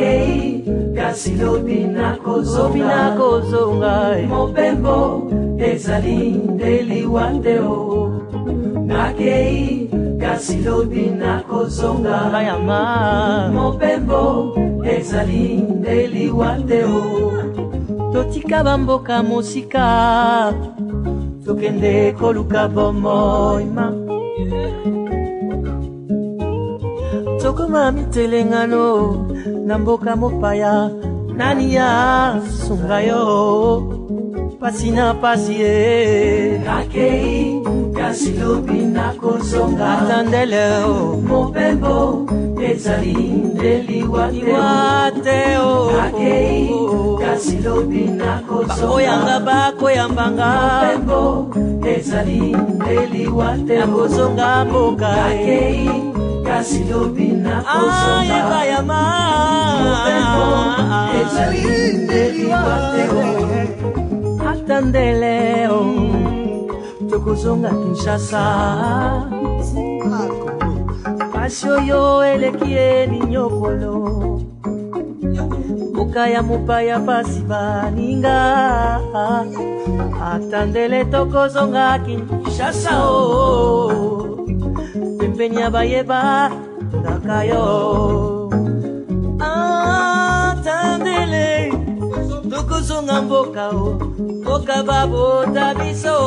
Nakei kasi lobi nakozonga mobembo ezali ndeliwa te o. Nakei kasi lobi nakozonga mobembo ezali ndeliwa te o. Totika bamboka mosika tokende koluka bomoima tokoma mitelengano na mboka mopaya nani ya sunga yo pasi na pasi e. Nakei kasi lobi nakozonga atandele o mobembo ezali ndeliwa te o. Nakei kasi lobi nakozonga bakoyambanga mobembo ezali ndeliwa te o. Nakozonga mboka nakei kasi lobi nakozonga mobembo ezali ndeliwa te o. Atandele o tokozonga Kinshasa pasi oyo eleki elinyokolo mboka ya mopaya pasi baninga. Atandele tokozonga Kinshasa o pembeni ya bayeba ndaka yo. Atandele tokozonga mboka o mboka babota biso.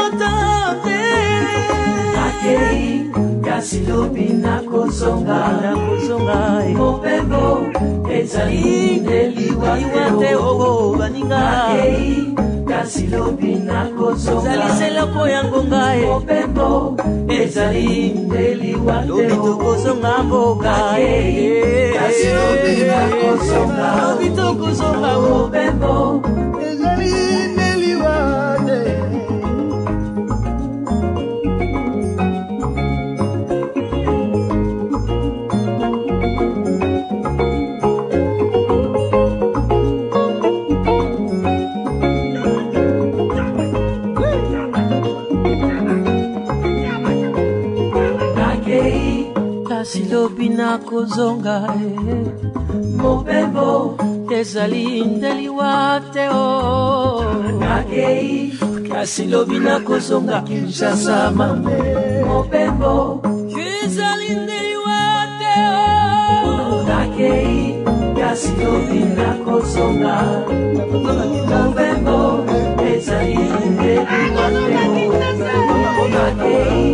Atandele nakei kasi lobi nakozonga mobembo ezali ndeliwa te o. Nakei kasi lobi nakozonga ezali seloko ya ngonga e mobembo ezali ndeliwa te o. Tokozonga mboka kasi lobi nakozonga mobembo ezali ndeliwa te. Kasi lobi nakozonga mobembo ezali ndeliwa te o. Nakei kasi lobi nakozonga Kinshasa mobembo ezali ndeliwa te o. Nakei kasi lobi nakozonga mobembo ezali ndeliwa te o. Nakei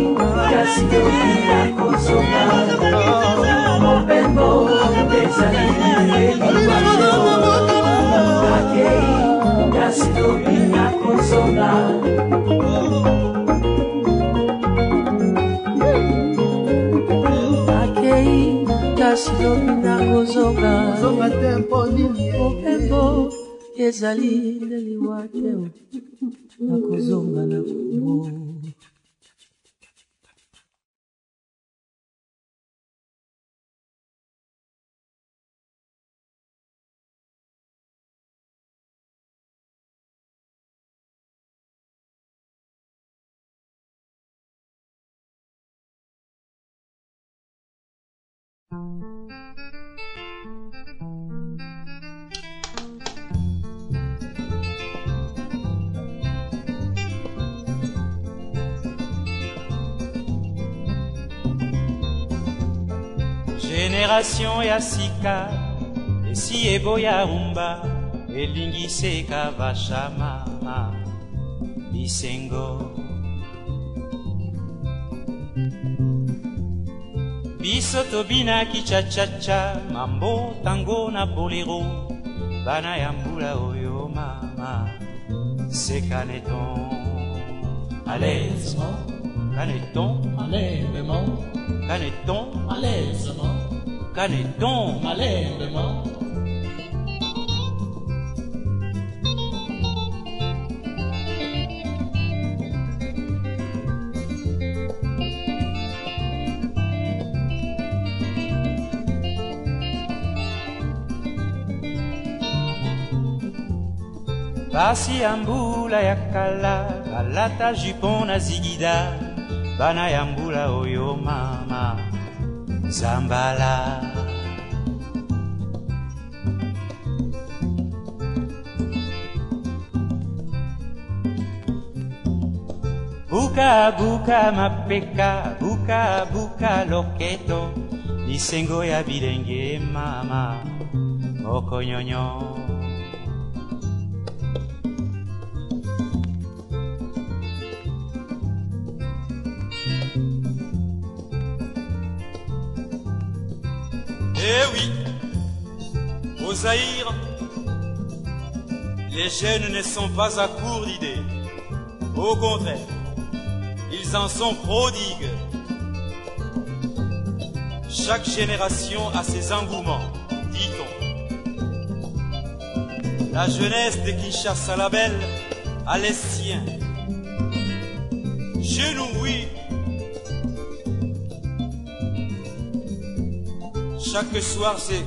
kasi lobi nakozonga mobembo ezali ndeliwa te o. Nakei kasi lobi nakozonga kasi lobi nakozonga mobembo ezali ndeliwa te o. Nakozonga na Kongo. Génération ya sika esi eboya umba elingise kavashama bisengo biso tobinaki cha-cha-cha mambo tango na bolero bana ya mbula oyo mama se caneton à l'aisement caneton malainement caneton à l'aisement caneton malainement basi ya mbula ya kala balata jupon na zigida bana ya mbula oyo mama Zambala. Buka buka mapeka, buka buka loketo, lisengo ya bilenge mama, okonyonyo. Eh oui, au Zaïre, les jeunes ne sont pas à court d'idées. Au contraire, ils en sont prodigues. Chaque génération a ses engouements, dit-on. La jeunesse de Kinshasa la belle a les siens. Chez nous, oui. Chaque soir, c'est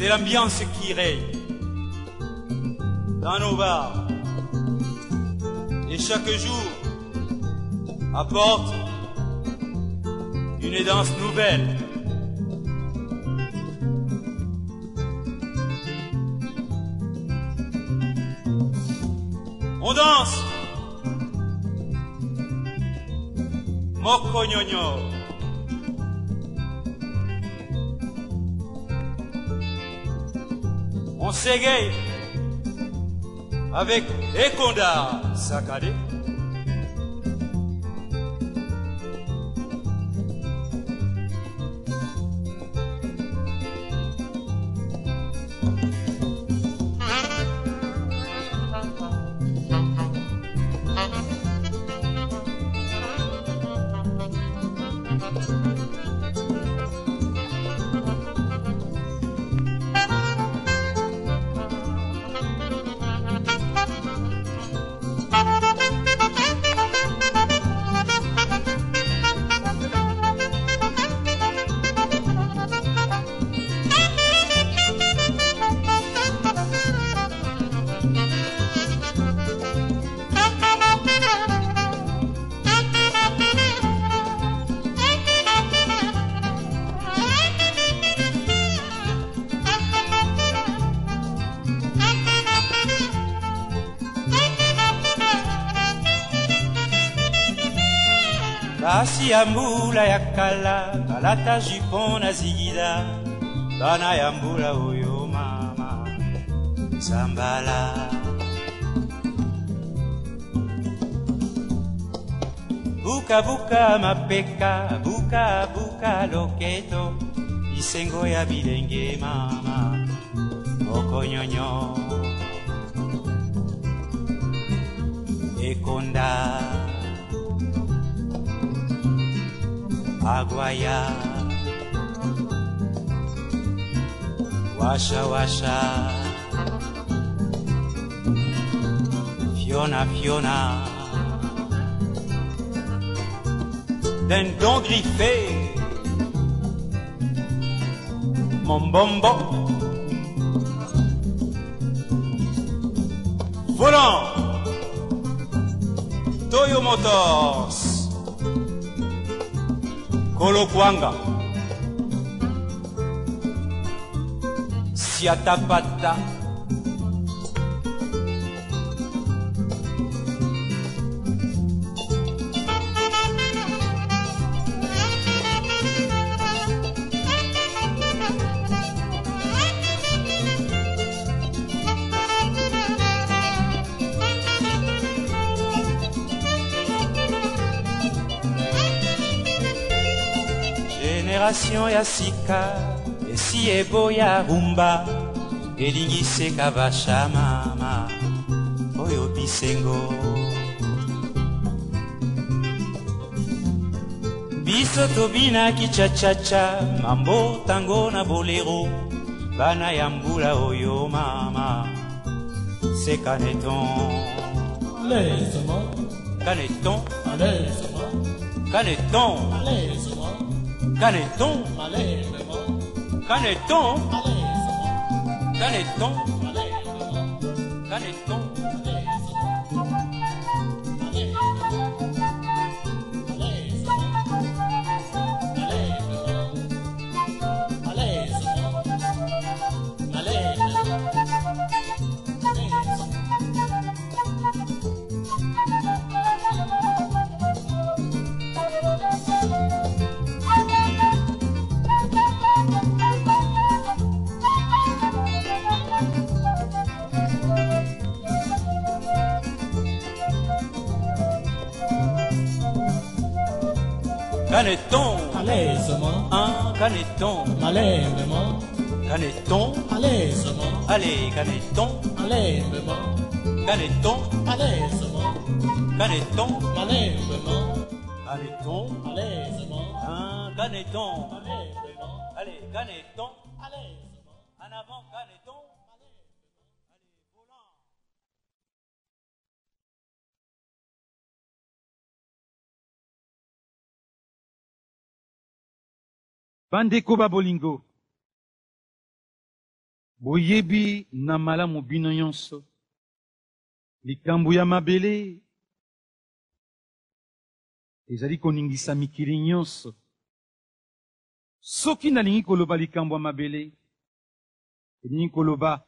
l'ambiance qui règne dans nos bars. Et chaque jour apporte une danse nouvelle. On danse Moko Nyonyo. On s'égaye avec Ekonda Sakade. Basi ya mbula ya kala, kalata jupon na zigida, bana ya mbula oyo mama, Zambala. Buka buka mapeka, buka buka loketo, lisengo ya bilenge mama, okonyonyo. Ekonda Aguaya, washa washa, Fiona Fiona, dindon griffé, mon bombo, volant, Toyo Motors, Kolokwanga, Siatapata, Génération ya sika, esi ebo ya rumba, elingise kabasha mama, oyo bisengo. Biso tobina kichachacha, mambo tango na bolero, bana ya mbula oyo mama, se caneton. Allez-moi, Caneton, allez-moi, caneton, allez-moi, caneton, allez-moi, caneton, allez-moi, caneton, allez-moi, caneton. Caneton, à l'aisement, un caneton, malainement, caneton, à l'aisement, allez, caneton, malainement, caneton, à l'aisement, caneton, malainement, caneton, à l'aisement, un caneton, malainement, allez, caneton, à l'aisement. en avant, caneton, allez, volant. Bandeko babolingo boyebi na malamu bino nyonso likambo ya mabele ezali koningisa mikili nyonso. Soki nalingi koloba likambo ya mabele elingi koloba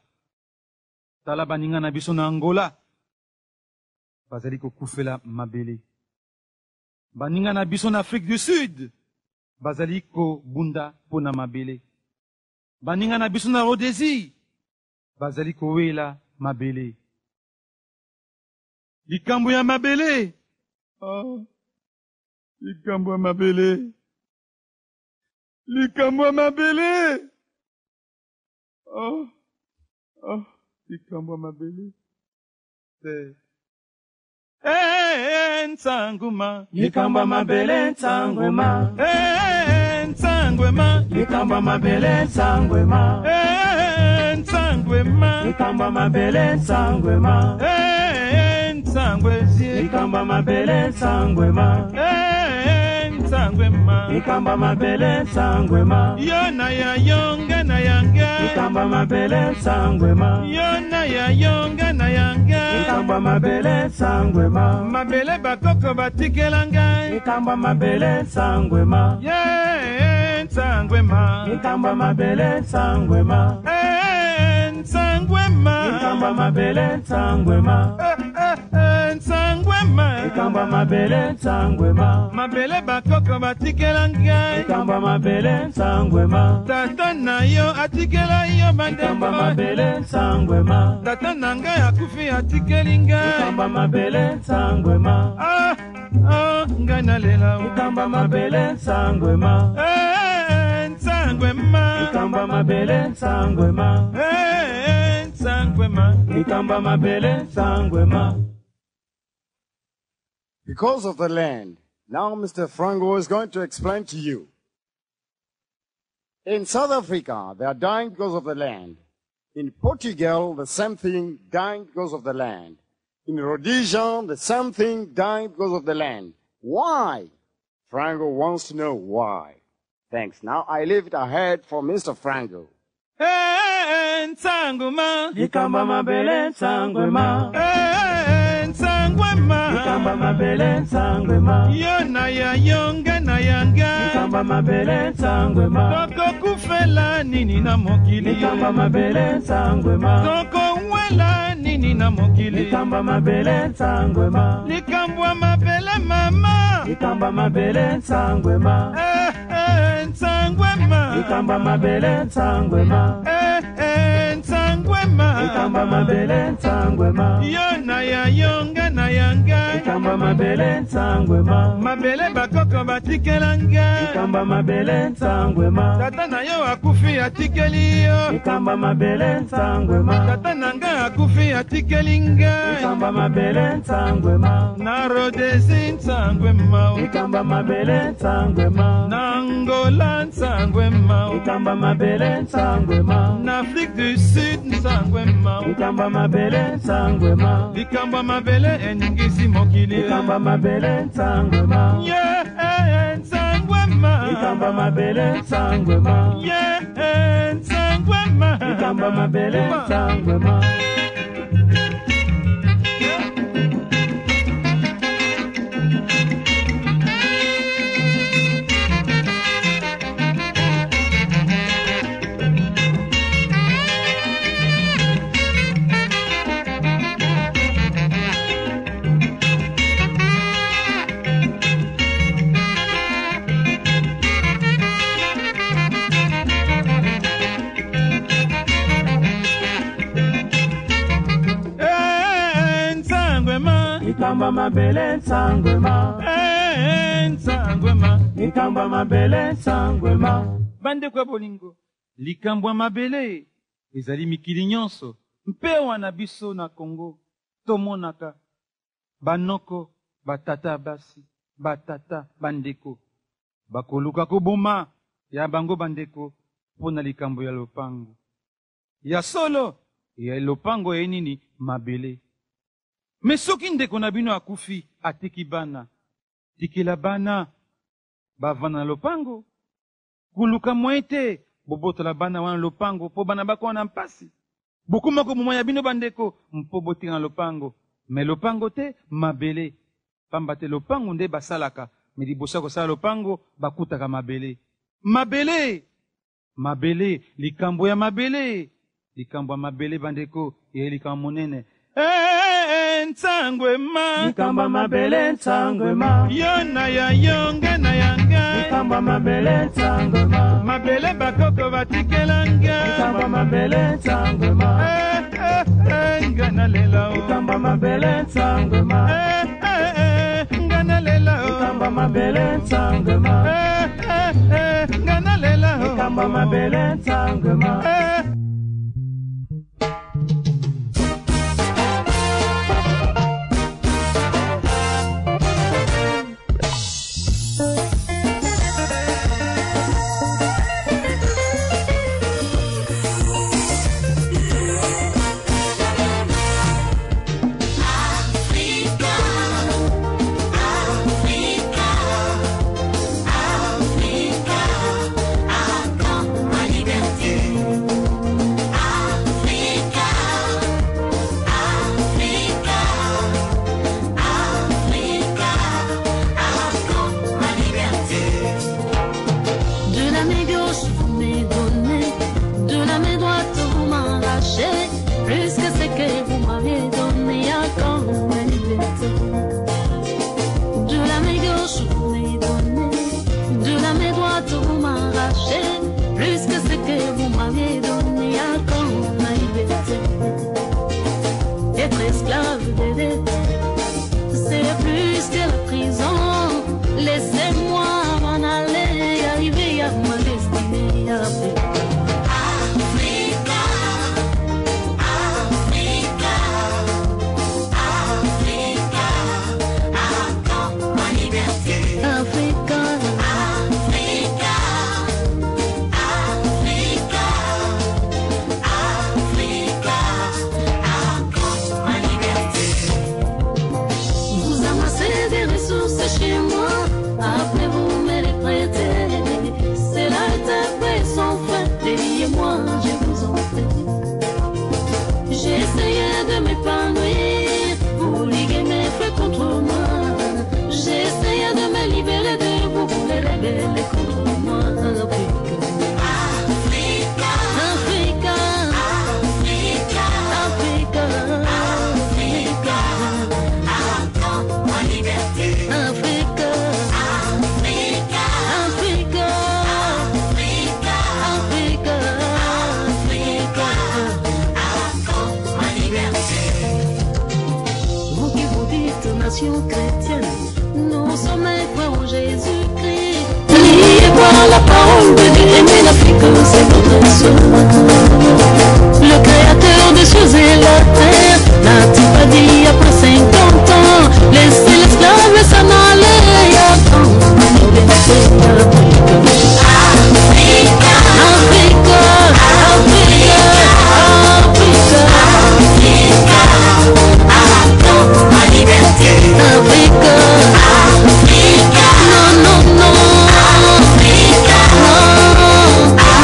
tala baninga na biso na Angola bazali kokufela mabele, baninga na biso na Afrique du Sud bazali kobunda mpo na mabele, baninga na biso na Rhodésie bazali kowela mabele. Likambo ya mabele, likambo ya mabele, likambo ya mabele, likambo ya mabele. Nsanguma, likambo ya mabele nsangwema, nsangwema, likambo ya mabele nsangwema, nsangwema, likambo ya mabele nsangwema, nsangwezie, likambo ya mabele nsangwema, nsangwema, likambo ya mabele nsangwema, yona ya yonga na yanga, likambo ya mabele nsangwema, yona ya yonga na yanga, likambo ya mabele nsangwema, mabele bakoko batikela ngai, likambo ya mabele nsangwema, nsangwema, likambo ya mabele nsangwema, nsangwema, likambo ya mabele nsangwema, nsangwema, likambo ya mabele nsangwema, mabele bakoko batikela ngai, likambo ya mabele nsangwema, tata na yo atikela yo likambo ya bandeko, mabele nsangwema, tata na ngai akufi atikeli ngai, likambo ya mabele nsangwema, ngai nalela o. likambo ya mabele nsangwema, nsangwema, likambo ya mabele nsangwema, nsangwema, likambo ya mabele nsangwema. Because of the land, now Mr. Frango is going to explain to you. In South Africa, they are dying because of the land. In Portugal, the same thing, dying because of the land. In Rhodesia, the same thing, dying because of the land. Why? Frango wants to know why. Thanks. Now I leave it ahead for Mr. Frango. nsangwema, Likambo ya mabele nsangwema, nsangwema, likambo ya mabele nsangwema, yona ya yonga na yanga, likambo ya mabele nsangwema, tokokufela nini na mokili, likambo ya mabele nsangwema, tokowela nini na mokili, likambo ya mabele nsangwema, likambo ya mabele mama, likambo ya mabele nsangwema, nsangwema, likambo ya mabele nsangwema, nsangwema, likambo ya mabele nsangwema, yona ya yonga na yanga, likambo ya mabele nsangwema, mabele bakoko batikela ngai, likambo ya mabele nsangwema, tata na yo akufi atikeli yo, likambo ya mabele nsangwema, tata na ngai akufi atikeli ngai, likambo ya mabele nsangwema, na Rhodésie nsangwema, likambo ya mabele nsangwema, na Angola nsangwema, likambo ya mabele nsangwema, na Afrique du Sud nsangwema, likambo ya mabele nsangwema, likambo ya mabele eningisi mokili, likambo ya mabele nsangwema, nsangwema, likambo ya mabele nsangwema, nsangwema, likambo ya mabele nsangwema. nsangwema, Likambo ya mabele nsangwema, nsangwema likambo ya mabele nsangwema. bandeko ya bolingo likambo ya mabele ezali mikili nyonso mpe wana biso na Kongo tomonaka banoko batata basi batata bandeko bakoluka koboma ya bango bandeko mpona likambo ya lopango ya solo ya lopango ya nini mabele. Me soki ndeko na bino akufi atiki bana tikela bana bavanda na lopango kuluka mwa ete bobotola bana wana lopango mpo bana bako wana mpasi bokumako moma ya bino bandeko mpo botika na lopango. Me lopango te mabele pamba te lopango nde basalaka me liboso ya kosala lopango bakutaka mabele. Mabele mabele likambo ya mabele likambo ya mabele bandeko ye likambo monene. Nsangwema likambo ya mabele nsangwema. yo na ya yo nga na ya nga likambo ya mabele nsangwema. mabele bakoko batikela nga likambo ya mabele nsangwema. nga na lela o likambo ya mabele nsangwema. nga na lela o likambo ya mabele nsangwema. nga na lela o likambo ya mabele nsangwema. Chrétienne, nous sommes frères en Jésus-Christ. Liés par la parole de Dieu, aimer l'Afrique, c'est notre seul. Le créateur des choses et la terre n'a-t-il pas dit après 50 ans, laissez l'esclave s'en aller, attends la liberté. Africa, Africa, Africa, Africa, Africa, attends ma liberté. Africa, Africa, non, non, non, Africa, non, non, non.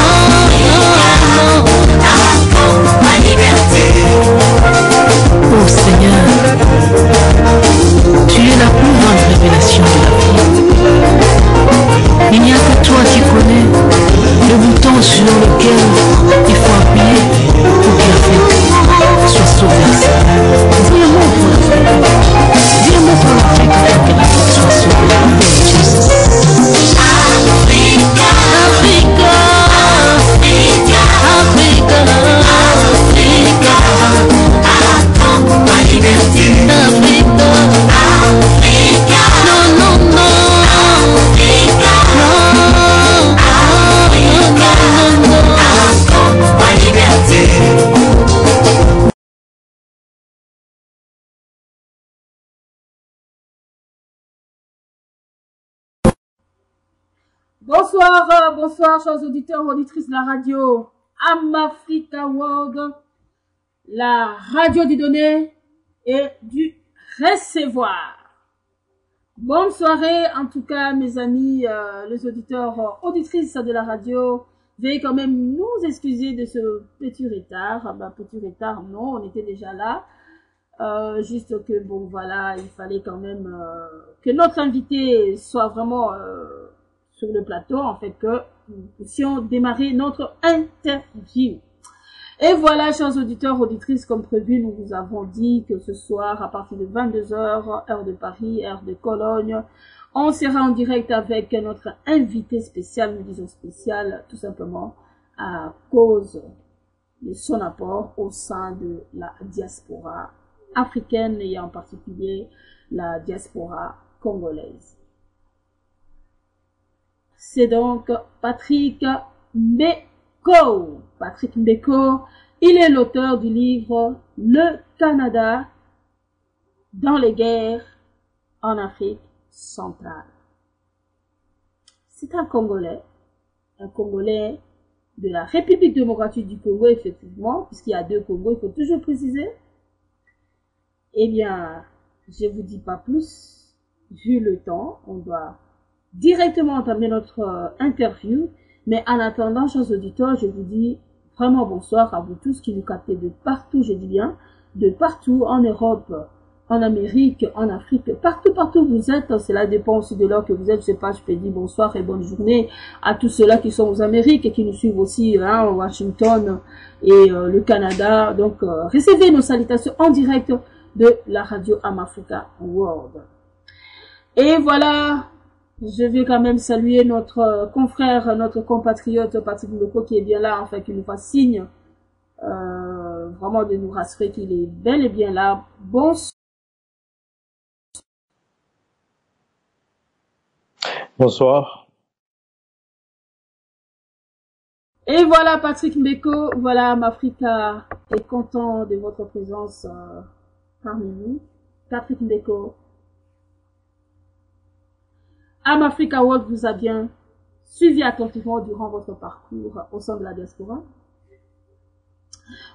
Bonsoir, bonsoir, chers auditeurs, auditrices de la radio Amafrica World, la radio du donner et du recevoir. Bonne soirée, en tout cas, mes amis, les auditeurs, auditrices de la radio. Veuillez quand même nous excuser de ce petit retard. Petit retard, non, on était déjà là. Juste que, bon, voilà, il fallait quand même que notre invité soit vraiment sur le plateau, en fait, que nous puissions démarrer notre interview. Et voilà, chers auditeurs, auditrices, comme prévu, nous vous avons dit que ce soir, à partir de 22h, heure de Paris, heure de Cologne, on sera en direct avec notre invité spécial, nous disons spécial, tout simplement, à cause de son apport au sein de la diaspora africaine et en particulier la diaspora congolaise. C'est donc Patrick Mbeko. Patrick Mbeko, il est l'auteur du livre Le Canada dans les guerres en Afrique centrale. C'est un Congolais de la République démocratique du Congo, effectivement, puisqu'il y a deux Congos, il faut toujours préciser. Eh bien, je vous dis pas plus, vu le temps, on doit directement entamer notre interview. Mais en attendant, chers auditeurs, je vous dis vraiment bonsoir à vous tous qui nous captez de partout, je dis bien, de partout, en Europe, en Amérique, en Afrique, partout où vous êtes. Cela dépend aussi de l'heure que vous êtes. Je sais pas, je peux dire bonsoir et bonne journée à tous ceux-là qui sont aux Amériques et qui nous suivent aussi, hein, Washington et le Canada. Donc, recevez nos salutations en direct de la radio Amafrica World. Et voilà, je vais quand même saluer notre confrère, notre compatriote Patrick Mbeko qui est bien là, enfin qui nous fasse signe vraiment de nous rassurer qu'il est bel et bien là. Bonsoir. Bonsoir. Et voilà Patrick Mbeko, voilà Amafrica est content de votre présence parmi nous. Patrick Mbeko. Amafrica World vous a bien suivi attentivement durant votre parcours au sein de la diaspora.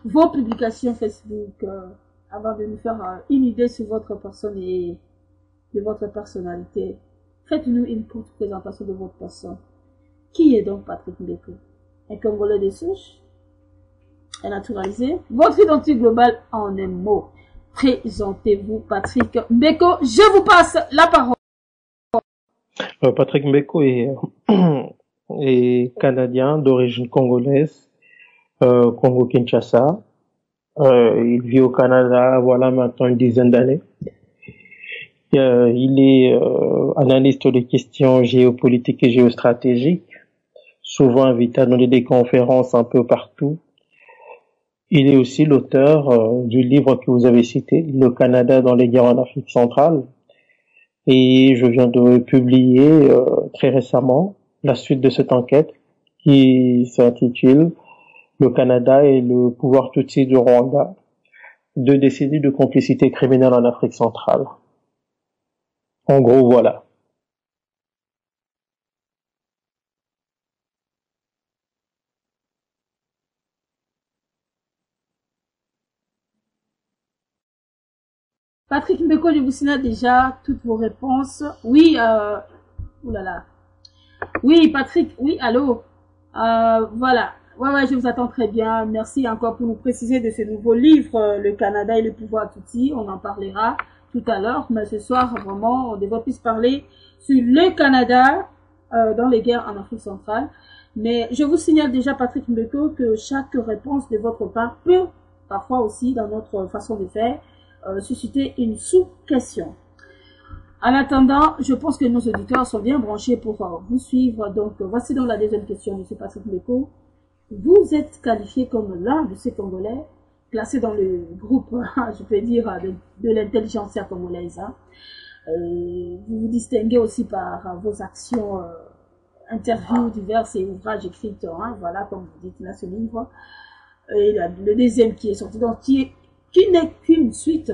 Vos publications Facebook, avant de nous faire une idée sur votre personne et de votre personnalité, faites-nous une courte présentation de votre personne. Qui est donc Patrick Mbeko? Un Congolais de souche? Un naturalisé? Votre identité globale en un mot. Présentez-vous Patrick Mbeko, je vous passe la parole. Patrick Mbeko est canadien d'origine congolaise, Congo-Kinshasa. Il vit au Canada, voilà maintenant une dizaine d'années. Il est analyste de questions géopolitiques et géostratégiques, souvent invité à donner des conférences un peu partout. Il est aussi l'auteur du livre que vous avez cité, Le Canada dans les guerres en Afrique centrale. Et je viens de publier très récemment la suite de cette enquête qui s'intitule Le Canada et le pouvoir Tutsi du Rwanda, 2 décennies de complicité criminelle en Afrique centrale. En gros, voilà. Patrick Mbeko, je vous signale déjà toutes vos réponses. Oui, oulala. Oui, Patrick, oui, allô. Voilà. Ouais, je vous attends très bien. Merci encore pour nous préciser de ce nouveau livre, Le Canada et le pouvoir Tutsi. On en parlera tout à l'heure, mais ce soir, vraiment, on devrait plus parler sur le Canada dans les guerres en Afrique centrale. Mais je vous signale déjà, Patrick Mbeko, que chaque réponse de votre part peut, parfois aussi, dans notre façon de faire, susciter une sous-question. En attendant, je pense que nos auditeurs sont bien branchés pour vous suivre. Donc, voici donc la deuxième question, M. Patrick Mbeko. Vous êtes qualifié comme l'un de ces Congolais, classé dans le groupe, je peux dire, de l'intelligentsia congolaise. Hein. Vous vous distinguez aussi par vos actions, interviews diverses et ouvrages écrits, hein, voilà, comme vous dites là, ce livre. Et le deuxième qui est sorti, donc qui n'est qu'une suite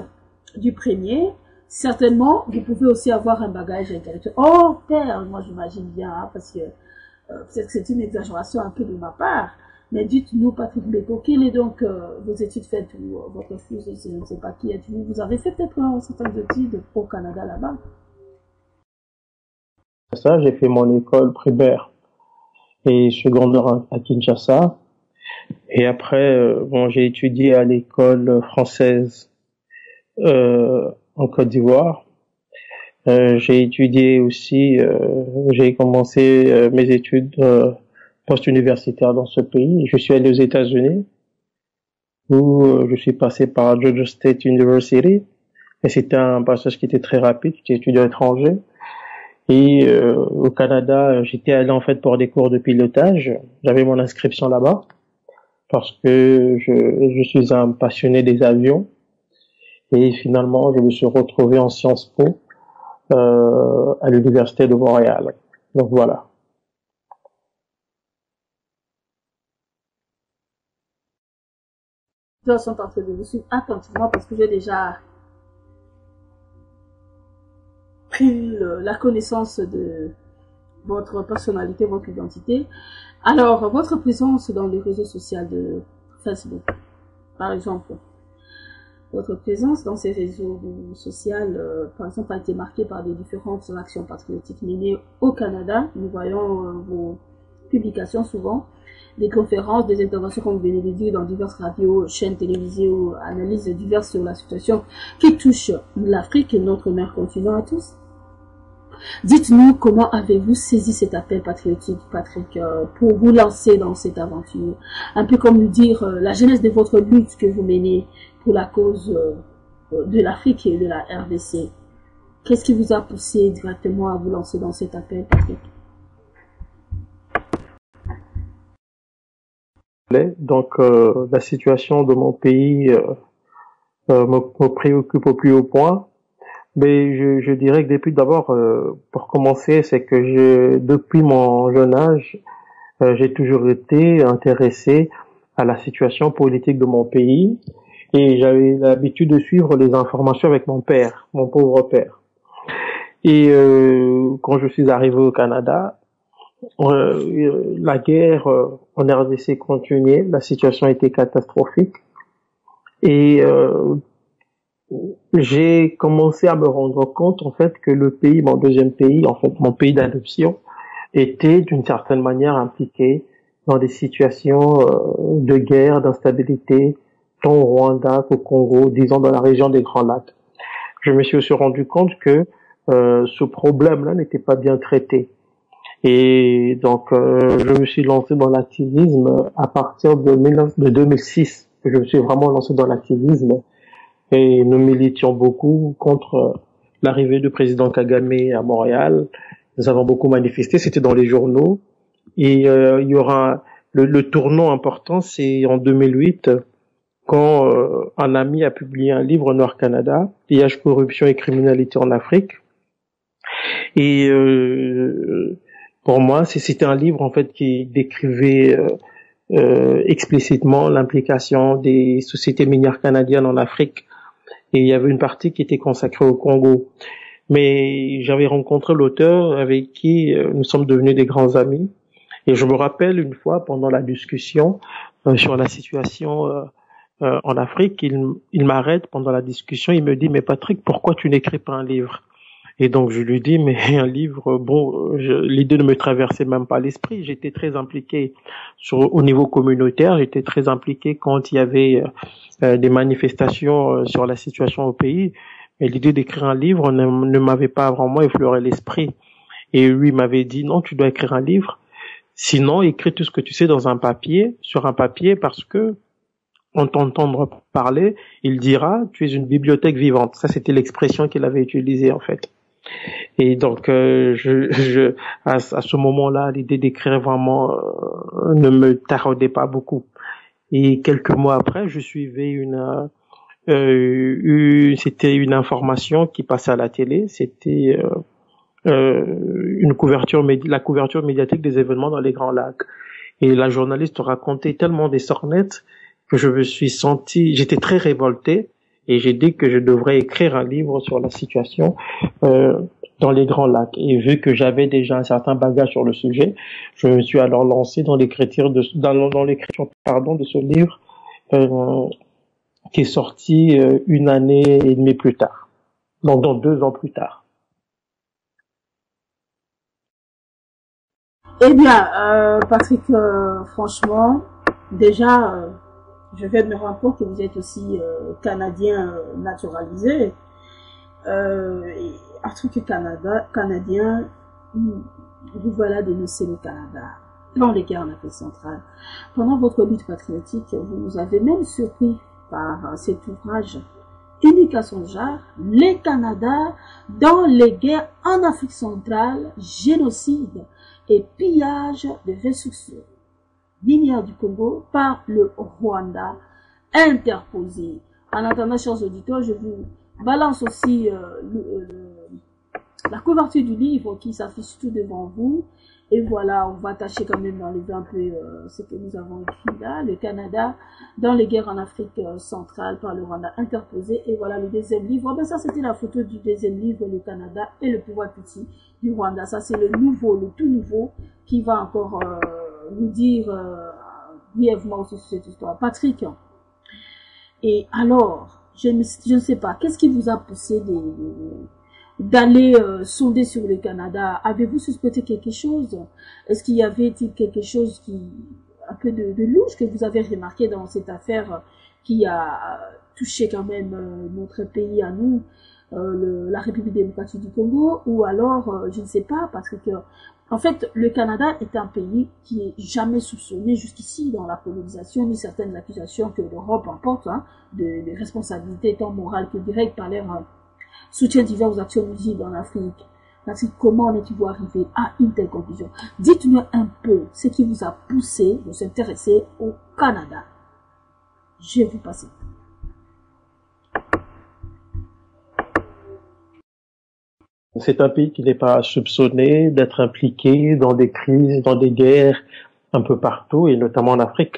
du premier. Certainement, vous pouvez aussi avoir un bagage intellectuel. Oh, père, moi j'imagine bien, hein, parce que Peut-être que c'est une exagération un peu de ma part, mais dites-nous, Patrick Beko, quelles est donc vos études faites ou votre fils, je ne sais pas qui êtes-vous. Vous avez fait peut-être certaines études au Canada là-bas? Ça, j'ai fait mon école primaire et secondaire à Kinshasa. Et après, bon, j'ai étudié à l'école française en Côte d'Ivoire. J'ai étudié aussi, j'ai commencé mes études post-universitaires dans ce pays. Je suis allé aux États-Unis où je suis passé par Georgia State University. Et c'était un passage qui était très rapide, j'étais étudiant étranger. Et au Canada, j'étais allé en fait pour des cours de pilotage. J'avais mon inscription là-bas parce que je suis un passionné des avions. Et finalement, je me suis retrouvé en Sciences Po à l'Université de Montréal. Donc voilà. Je suis en train de vous suivre attentivement parce que j'ai déjà pris la connaissance de votre personnalité, votre identité. Alors, votre présence dans les réseaux sociaux de Facebook, par exemple, votre présence dans ces réseaux sociaux, par exemple, a été marquée par des différentes actions patriotiques menées au Canada. Nous voyons vos publications souvent, des conférences, des interventions, comme vous venez de dire, dans diverses radios, chaînes télévisées ou analyses diverses sur la situation qui touche l'Afrique et notre mère continent à tous. Dites-nous comment avez-vous saisi cet appel patriotique, Patrick, pour vous lancer dans cette aventure. Un peu comme nous dire la genèse de votre lutte que vous menez pour la cause de l'Afrique et de la RDC. Qu'est-ce qui vous a poussé directement à vous lancer dans cet appel, Patrick? Donc la situation de mon pays me préoccupe au plus haut point. Mais je dirais que depuis d'abord, pour commencer, c'est que depuis mon jeune âge, j'ai toujours été intéressé à la situation politique de mon pays et j'avais l'habitude de suivre les informations avec mon père, mon pauvre père. Et quand je suis arrivé au Canada, la guerre en RDC continuait, la situation était catastrophique et j'ai commencé à me rendre compte en fait que le pays, mon deuxième pays, en fait mon pays d'adoption, était d'une certaine manière impliqué dans des situations de guerre, d'instabilité, tant au Rwanda qu'au Congo, disons dans la région des Grands Lacs. Je me suis aussi rendu compte que ce problème-là n'était pas bien traité. Et donc je me suis lancé dans l'activisme à partir de 2006. Je me suis vraiment lancé dans l'activisme. Et nous militions beaucoup contre l'arrivée du président Kagame à Montréal. Nous avons beaucoup manifesté, c'était dans les journaux. Et il y aura le tournant important, c'est en 2008, quand un ami a publié un livre Noir Canada, pillage, corruption et criminalité en Afrique. Et pour moi, c'était un livre en fait qui décrivait explicitement l'implication des sociétés minières canadiennes en Afrique. Et il y avait une partie qui était consacrée au Congo. Mais j'avais rencontré l'auteur avec qui nous sommes devenus des grands amis. Et je me rappelle une fois, pendant la discussion sur la situation en Afrique, il m'arrête pendant la discussion, il me dit « Mais Patrick, pourquoi tu n'écris pas un livre ?» Et donc je lui dis « Mais un livre, bon, l'idée ne me traversait même pas l'esprit. J'étais très impliqué au niveau communautaire, j'étais très impliqué quand il y avait des manifestations sur la situation au pays. Et l'idée d'écrire un livre ne m'avait pas vraiment effleuré l'esprit. Et lui m'avait dit, non, tu dois écrire un livre. Sinon, écris tout ce que tu sais sur un papier, parce que en t'entendre parler, il dira, tu es une bibliothèque vivante. Ça, c'était l'expression qu'il avait utilisée, en fait. Et donc, à ce moment-là, l'idée d'écrire vraiment ne me taraudait pas beaucoup. Et quelques mois après, je suivais c'était une information qui passait à la télé. C'était la couverture médiatique des événements dans les Grands Lacs. Et la journaliste racontait tellement des sornettes que j'étais très révolté et j'ai dit que je devrais écrire un livre sur la situation dans les Grands Lacs. Et vu que j'avais déjà un certain bagage sur le sujet, je me suis alors lancé dans l'écriture de ce livre euh, qui est sorti une année et demie plus tard, donc dans 2 ans plus tard. Eh bien, Patrick, franchement, déjà, je viens de me rendre compte que vous êtes aussi Canadien naturalisé. Et en tant que Canadien, vous voilà dénoncer le Canada dans les guerres en Afrique centrale. Pendant votre lutte patriotique, vous nous avez même surpris par cet ouvrage unique à son genre, les Canada dans les guerres en Afrique centrale, génocide et pillage de ressources minières du Congo par le Rwanda interposé. En attendant, chers auditeurs, je vous balance aussi la couverture du livre qui s'affiche tout devant vous. Et voilà, on va tâcher quand même d'enlever un peu ce que nous avons écrit là. Le Canada dans les guerres en Afrique centrale par le Rwanda interposé. Et voilà le deuxième livre. Ah ben ça, c'était la photo du deuxième livre, le Canada et le pouvoir petit du Rwanda. Ça, c'est le nouveau, le tout nouveau qui va encore nous dire brièvement aussi sur cette histoire. Patrick, et alors, je ne sais pas, qu'est-ce qui vous a poussé d'aller sonder sur le Canada? Avez-vous suspecté quelque chose? Est-ce qu'il y avait quelque chose un peu de louche que vous avez remarqué dans cette affaire qui a touché quand même notre pays à nous, la République démocratique du Congo? Ou alors, je ne sais pas, parce que en fait, le Canada est un pays qui est jamais soupçonné jusqu'ici dans la colonisation, ni certaines accusations que l'Europe emporte, de responsabilités tant morales que directes par leur soutien divers aux actions nuisibles en Afrique. Comment en êtes-vous arrivé à une telle conclusion? Dites-nous un peu ce qui vous a poussé de s'intéresser au Canada. Je vais vous passer. C'est un pays qui n'est pas soupçonné d'être impliqué dans des crises, dans des guerres un peu partout, et notamment en Afrique.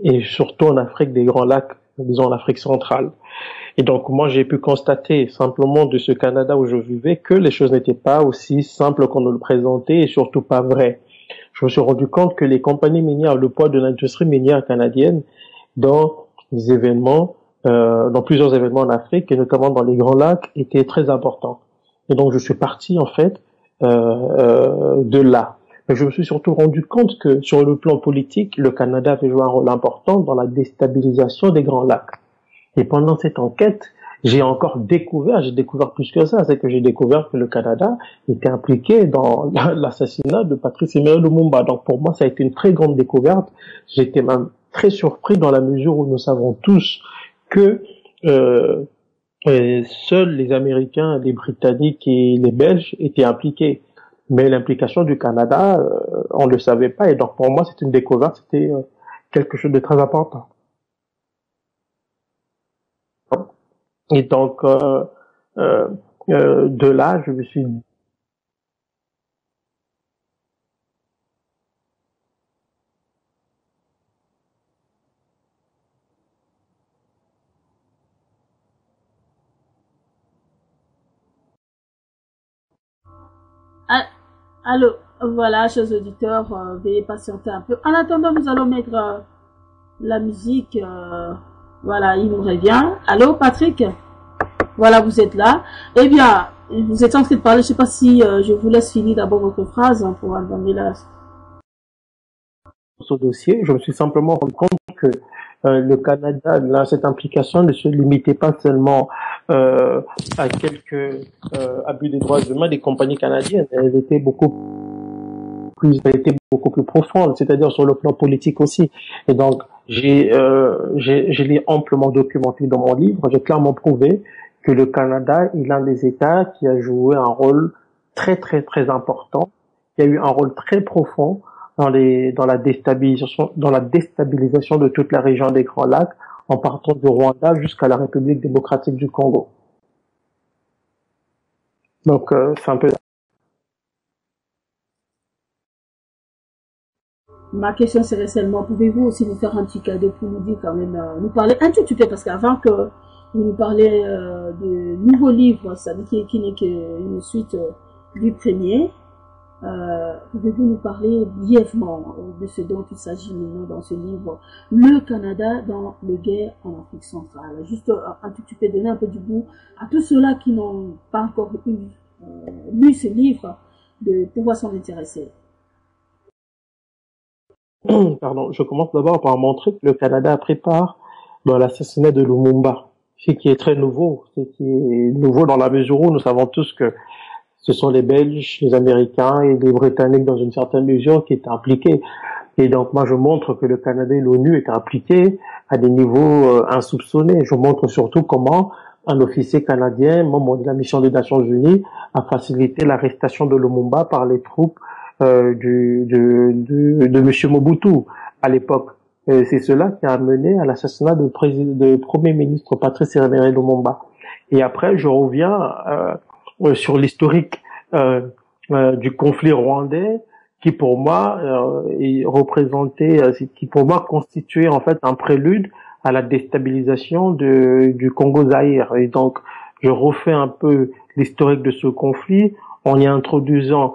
Et surtout en Afrique des Grands Lacs, disons en Afrique centrale. Et donc moi j'ai pu constater simplement de ce Canada où je vivais que les choses n'étaient pas aussi simples qu'on nous le présentait et surtout pas vraies. Je me suis rendu compte que les compagnies minières, le poids de l'industrie minière canadienne dans les événements, dans plusieurs événements en Afrique et notamment dans les Grands Lacs était très important. Et donc je suis parti en fait de là. Mais je me suis surtout rendu compte que sur le plan politique, le Canada avait joué un rôle important dans la déstabilisation des Grands Lacs. Et pendant cette enquête, j'ai découvert plus que ça, c'est que j'ai découvert que le Canada était impliqué dans l'assassinat de Patrice Emery Lumumba. Donc pour moi, ça a été une très grande découverte. J'étais même très surpris dans la mesure où nous savons tous que seuls les Américains, les Britanniques et les Belges étaient impliqués. Mais l'implication du Canada, on ne le savait pas. Et donc pour moi, c'est une découverte, c'était quelque chose de très important. Et donc, de là, je me suis... Allô, voilà, chers auditeurs, veuillez patienter un peu. En attendant, nous allons mettre la musique. Voilà, il nous revient. Allô, Patrick? Voilà, vous êtes là. Eh bien, vous êtes en train de parler. Je ne sais pas si je vous laisse finir d'abord votre phrase pour entendre la... Ce dossier, je me suis simplement rendu compte que le Canada, là, cette implication ne se limitait pas seulement à quelques abus des droits humains des compagnies canadiennes. Elle était beaucoup plus profonde, c'est-à-dire sur le plan politique aussi. Et donc, je l'ai amplement documenté dans mon livre. J'ai clairement prouvé que le Canada est l'un des États qui a joué un rôle très très très important, qui a eu un rôle très profond dans la déstabilisation de toute la région des Grands Lacs, en partant du Rwanda jusqu'à la République démocratique du Congo. Donc c'est un peu... Ma question serait seulement, pouvez-vous aussi nous faire un petit cadeau pour nous dire quand même, nous parler un tout petit peu, parce qu'avant que vous nous parlez de nouveaux livres, ça veut dire qui n'est qu'une suite du premier, pouvez-vous nous parler brièvement de ce dont il s'agit maintenant dans ce livre, Le Canada dans les guerres en Afrique centrale? Juste un tout petit peu, donner un peu du goût à tous ceux-là qui n'ont pas encore lu ce livre, de pouvoir s'en intéresser. Pardon, je commence d'abord par montrer que le Canada prépare l'assassinat de Lumumba, ce qui est très nouveau, ce qui est nouveau dans la mesure où nous savons tous que ce sont les Belges, les Américains et les Britanniques dans une certaine mesure qui étaient impliqués. Et donc moi je montre que le Canada et l'ONU étaient impliqués à des niveaux insoupçonnés. Je montre surtout comment un officier canadien, membre de la mission des Nations Unies, a facilité l'arrestation de Lumumba par les troupes de Monsieur Mobutu à l'époque. C'est cela qui a mené à l'assassinat de Premier ministre Patrice Emery Lumumba. Et après, je reviens sur l'historique du conflit rwandais, qui pour moi qui pour moi constituait en fait un prélude à la déstabilisation du Congo-Zaïre. Et donc, je refais un peu l'historique de ce conflit en y introduisant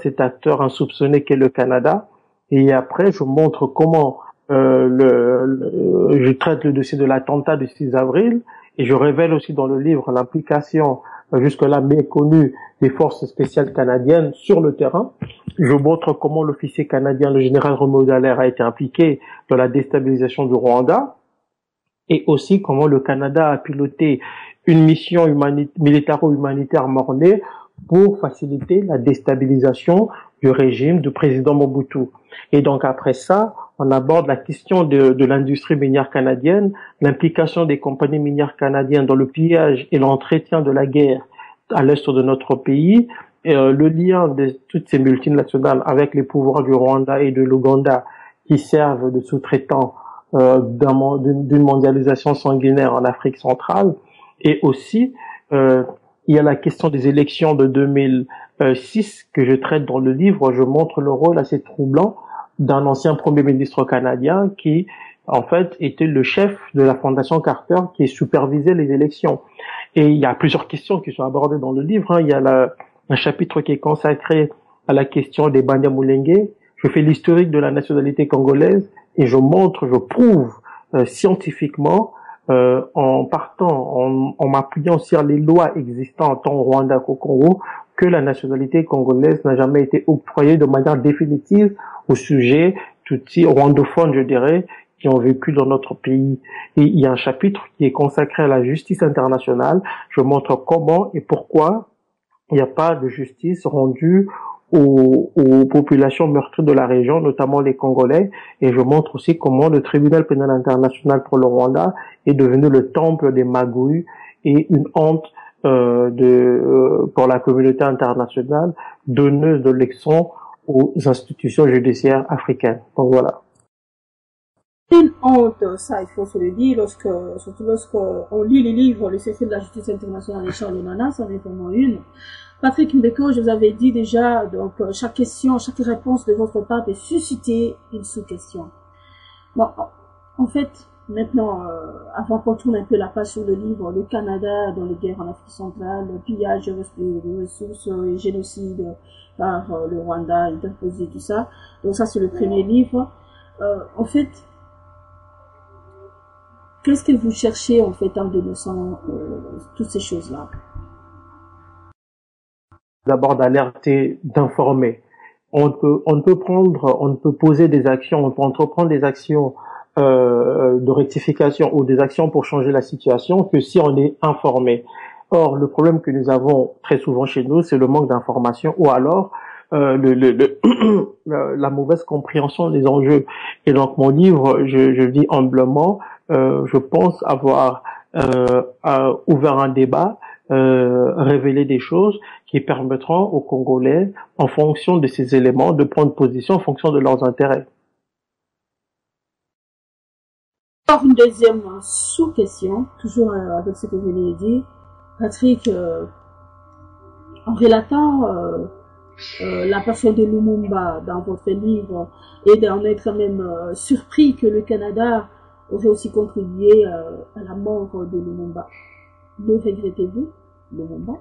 cet acteur insoupçonné qu'est le Canada. Et après, je montre comment je traite le dossier de l'attentat du 6 avril et je révèle aussi dans le livre l'implication jusque-là méconnue des forces spéciales canadiennes sur le terrain. Je montre comment l'officier canadien, le général Romuald Dallaire, a été impliqué dans la déstabilisation du Rwanda et aussi comment le Canada a piloté une mission militaro-humanitaire mornée pour faciliter la déstabilisation du régime du président Mobutu. Et donc après ça, on aborde la question de l'industrie minière canadienne, l'implication des compagnies minières canadiennes dans le pillage et l'entretien de la guerre à l'est de notre pays, et, le lien de toutes ces multinationales avec les pouvoirs du Rwanda et de l'Ouganda qui servent de sous-traitants d'une mondialisation sanguinaire en Afrique centrale, et aussi il y a la question des élections de 2006 que je traite dans le livre. Je montre le rôle assez troublant d'un ancien Premier ministre canadien qui, en fait, était le chef de la Fondation Carter qui supervisait les élections. Et il y a plusieurs questions qui sont abordées dans le livre. Il y a un chapitre qui est consacré à la question des Banyamulenge. Je fais l'historique de la nationalité congolaise et je prouve scientifiquement en m'appuyant sur les lois existantes tant au Rwanda qu'au Congo, que la nationalité congolaise n'a jamais été octroyée de manière définitive aux sujets tutsis rwandophones, je dirais, qui ont vécu dans notre pays. Et il y a un chapitre qui est consacré à la justice internationale. Je montre comment et pourquoi il n'y a pas de justice rendue aux populations meurtries de la région, notamment les Congolais, et je montre aussi comment le tribunal pénal international pour le Rwanda est devenu le temple des magouilles et une honte pour la communauté internationale, donneuse de leçons aux institutions judiciaires africaines. Donc voilà. Une honte, ça il faut se le dire, surtout lorsque on lit les livres, le secret de la justice internationale de Charles Onana, ça en est vraiment une. Patrick Mbeko, je vous avais dit déjà, donc chaque question, chaque réponse de votre part peut susciter une sous-question. Bon, en fait, maintenant, avant qu'on tourne un peu la page sur le livre, le Canada dans les guerres en Afrique centrale, le pillage de ressources, le génocide par le Rwanda, interposé, tout ça. Donc ça, c'est le premier livre. En fait, qu'est-ce que vous cherchez en fait en dénonçant toutes ces choses-là? D'abord d'alerter, d'informer. On peut poser des actions, on peut entreprendre des actions de rectification ou des actions pour changer la situation que si on est informé. Or, le problème que nous avons très souvent chez nous, c'est le manque d'information ou alors la mauvaise compréhension des enjeux. Et donc, mon livre, je dis humblement, je pense avoir ouvert un débat, révéler des choses qui permettront aux Congolais, en fonction de ces éléments, de prendre position en fonction de leurs intérêts. Alors, une deuxième sous-question, toujours avec ce que vous venez de dire. Patrick, en relatant la personne de Lumumba dans votre livre et d'en être même surpris que le Canada aurait aussi contribué à la mort de Lumumba. Le regrettez-vous, Lumumba?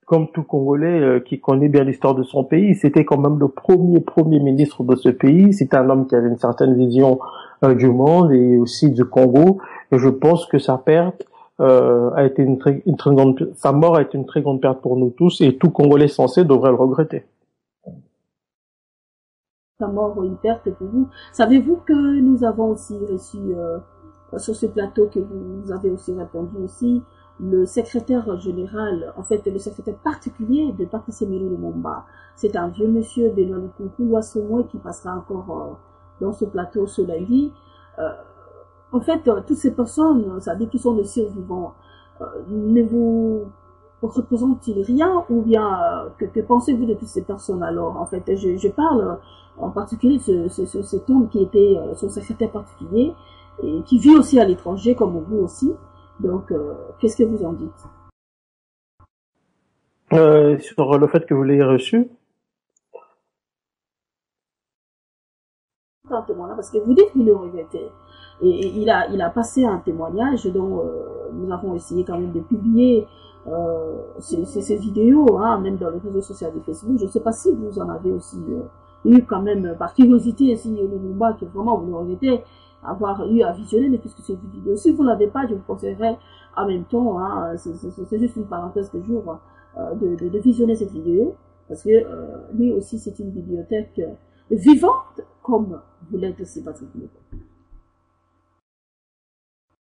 Comme tout Congolais qui connaît bien l'histoire de son pays, c'était quand même le premier ministre de ce pays. C'est un homme qui avait une certaine vision du monde et aussi du Congo. Et je pense que sa perte a été une très grande, sa mort a été une très grande perte pour nous tous et tout Congolais sensé devrait le regretter. Sa mort ou une perte pour vous. Savez-vous que nous avons aussi reçu sur ce plateau que vous avez aussi répondu aussi le secrétaire général, en fait le secrétaire particulier de Patrice Emery Lumumba. C'est un vieux monsieur, Benoît Lukunku Loisomwe, qui passera encore dans ce plateau ce lundi. En fait, toutes ces personnes, ça dit qu'ils sont des survivants, ne vous représentent-ils rien ou bien que pensez-vous de toutes ces personnes alors? En fait, je parle en particulier de cet homme qui était son secrétaire particulier et qui vit aussi à l'étranger comme vous aussi. Donc, qu'est-ce que vous en dites? Sur le fait que vous l'ayez reçu? Un témoignage, parce que vous dites que vous le regrettez. Et il a passé un témoignage dont nous avons essayé quand même de publier ces vidéos, hein, même dans le réseau social de Facebook. Je ne sais pas si vous en avez aussi eu quand même, par curiosité, si le Lumumba, que vraiment vous le regrettez, avoir eu à visionner, mais puisque cette vidéo, si vous ne l'avez pas, je vous conseillerais en même temps, hein, c'est juste une parenthèse que j'ouvre, de visionner cette vidéo, parce que lui aussi c'est une bibliothèque vivante, comme vous l'êtes aussi, Patrick.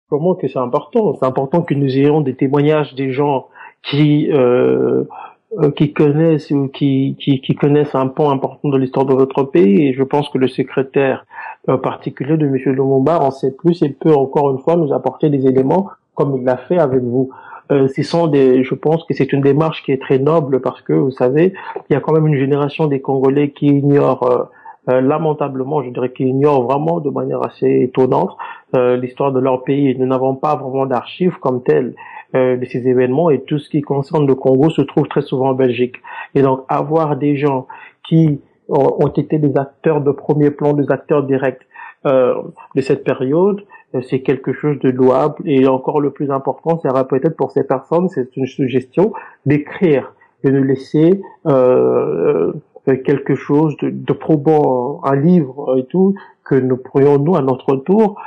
Comment que c'est important? C'est important que nous ayons des témoignages des gens qui connaissent ou qui connaissent un pan important de l'histoire de votre pays, et je pense que le secrétaire particulier de M. Lumumba en sait plus et peut encore une fois nous apporter des éléments comme il l'a fait avec vous. Je pense que c'est une démarche qui est très noble parce que, vous savez, il y a quand même une génération des Congolais qui ignorent lamentablement, je dirais qu'ils ignorent vraiment de manière assez étonnante l'histoire de leur pays. Nous n'avons pas vraiment d'archives comme telles de ces événements et tout ce qui concerne le Congo se trouve très souvent en Belgique. Et donc, avoir des gens qui ont été des acteurs de premier plan, des acteurs directs de cette période, c'est quelque chose de louable. Et encore le plus important, c'est peut-être pour ces personnes, c'est une suggestion, d'écrire, de nous laisser quelque chose de probant, un livre et tout, que nous pourrions, nous, à notre tour,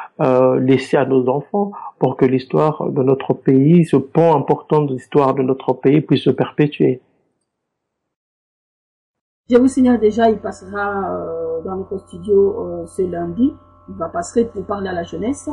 laisser à nos enfants pour que l'histoire de notre pays, ce pan important de l'histoire de notre pays puisse se perpétuer. Je vous signale déjà, il passera dans notre studio ce lundi. Il va passer pour parler à la jeunesse.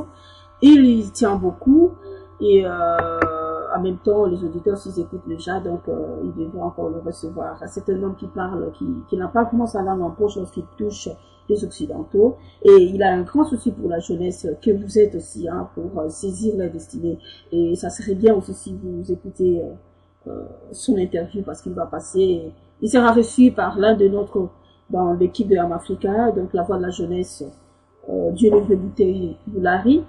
Il tient beaucoup et en même temps, les auditeurs, s'ils écoutent déjà, donc ils devraient encore le recevoir. C'est un homme qui parle, qui n'a pas vraiment sa langue en poche lorsqu'il touche les Occidentaux. Et il a un grand souci pour la jeunesse, que vous êtes aussi, hein, pour saisir la destinée. Et ça serait bien aussi si vous écoutez son interview parce qu'il va passer. Il sera reçu par l'un de notre, dans l'équipe de Amafrica, donc la voix de la jeunesse, Dieu le veut Bouté Boulari.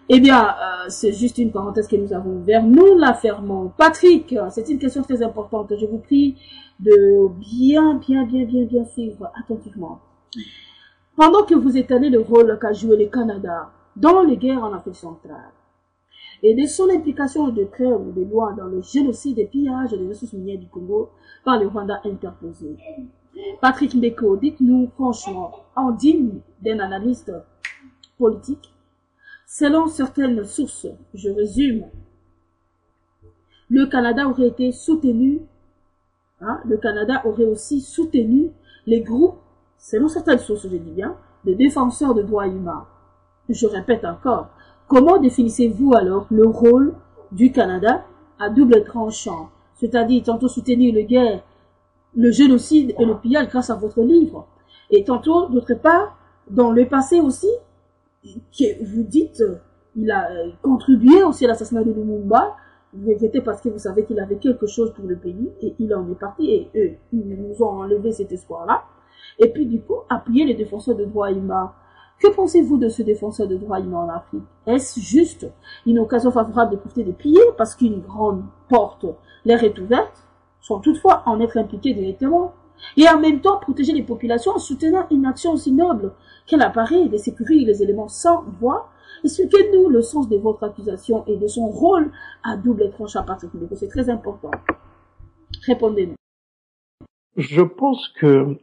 Eh bien, c'est juste une parenthèse que nous avons ouverte. Nous la fermons. Patrick, c'est une question très importante. Je vous prie de bien suivre attentivement. Pendant que vous étalez le rôle qu'a joué le Canada dans les guerres en Afrique centrale, et de son implication de près ou de loin dans le génocide et pillage des ressources minières du Congo par le Rwanda interposé. Patrick Mbeko, dites-nous franchement, en digne d'un analyste politique, selon certaines sources, je résume, le Canada aurait été soutenu, hein, le Canada aurait aussi soutenu les groupes, selon certaines sources, je dis bien, de défenseurs de droits humains. Je répète encore, comment définissez-vous alors le rôle du Canada à double tranchant, c'est-à-dire tantôt soutenir les guerres, le génocide et le pillage grâce à votre livre, et tantôt, d'autre part, dans le passé aussi, que vous dites, il a contribué aussi à l'assassinat de Lumumba, vous regrettez parce que vous savez qu'il avait quelque chose pour le pays, et il en est parti, et eux, ils nous ont enlevé cet espoir-là, et puis du coup, appuyer les défenseurs de droits humains. Que pensez-vous de ce défenseur de droits humains en Afrique? Est-ce juste une occasion favorable de profiter des pillés parce qu'une grande porte leur est ouverte? sans toutefois en être impliqués directement. Et en même temps, protéger les populations en soutenant une action aussi noble qu'elle apparaît de sécuriser les éléments sans voix. Expliquez-nous le sens de votre accusation et de son rôle à double tranchant particulier. C'est très important. Répondez-nous. Je pense que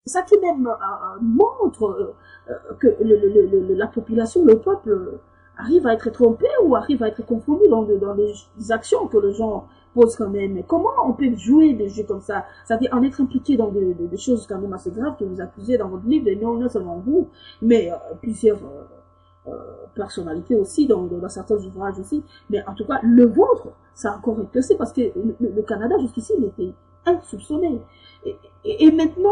ça qui même montre que la population, le peuple, arrive à être trompé ou arrive à être confondu dans les actions que les gens posent quand même. Mais comment on peut jouer des jeux comme ça? C'est-à-dire en être impliqué dans des choses quand même assez graves que vous accusez dans votre livre, et non seulement vous, mais plusieurs personnalités aussi, dans certains ouvrages aussi. Mais en tout cas, le vôtre, ça a encore éclairci parce que le Canada, jusqu'ici, il était insoupçonné. Et maintenant,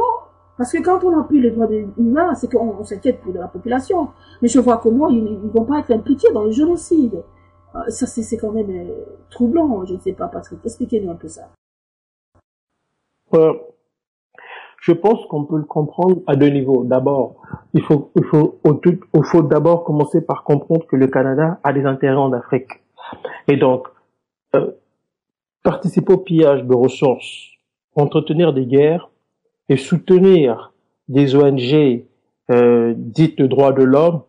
parce que quand on appuie les droits humains, c'est qu'on s'inquiète pour de la population. Mais je vois comment ils ne vont pas être impliqués dans le génocide. Ça, c'est quand même troublant. Je ne sais pas, Patrick. Expliquez-nous un peu ça. Je pense qu'on peut le comprendre à deux niveaux. D'abord, il faut d'abord commencer par comprendre que le Canada a des intérêts en Afrique. Et donc, participer au pillage de ressources, entretenir des guerres, et soutenir des ONG dites de droits de l'homme,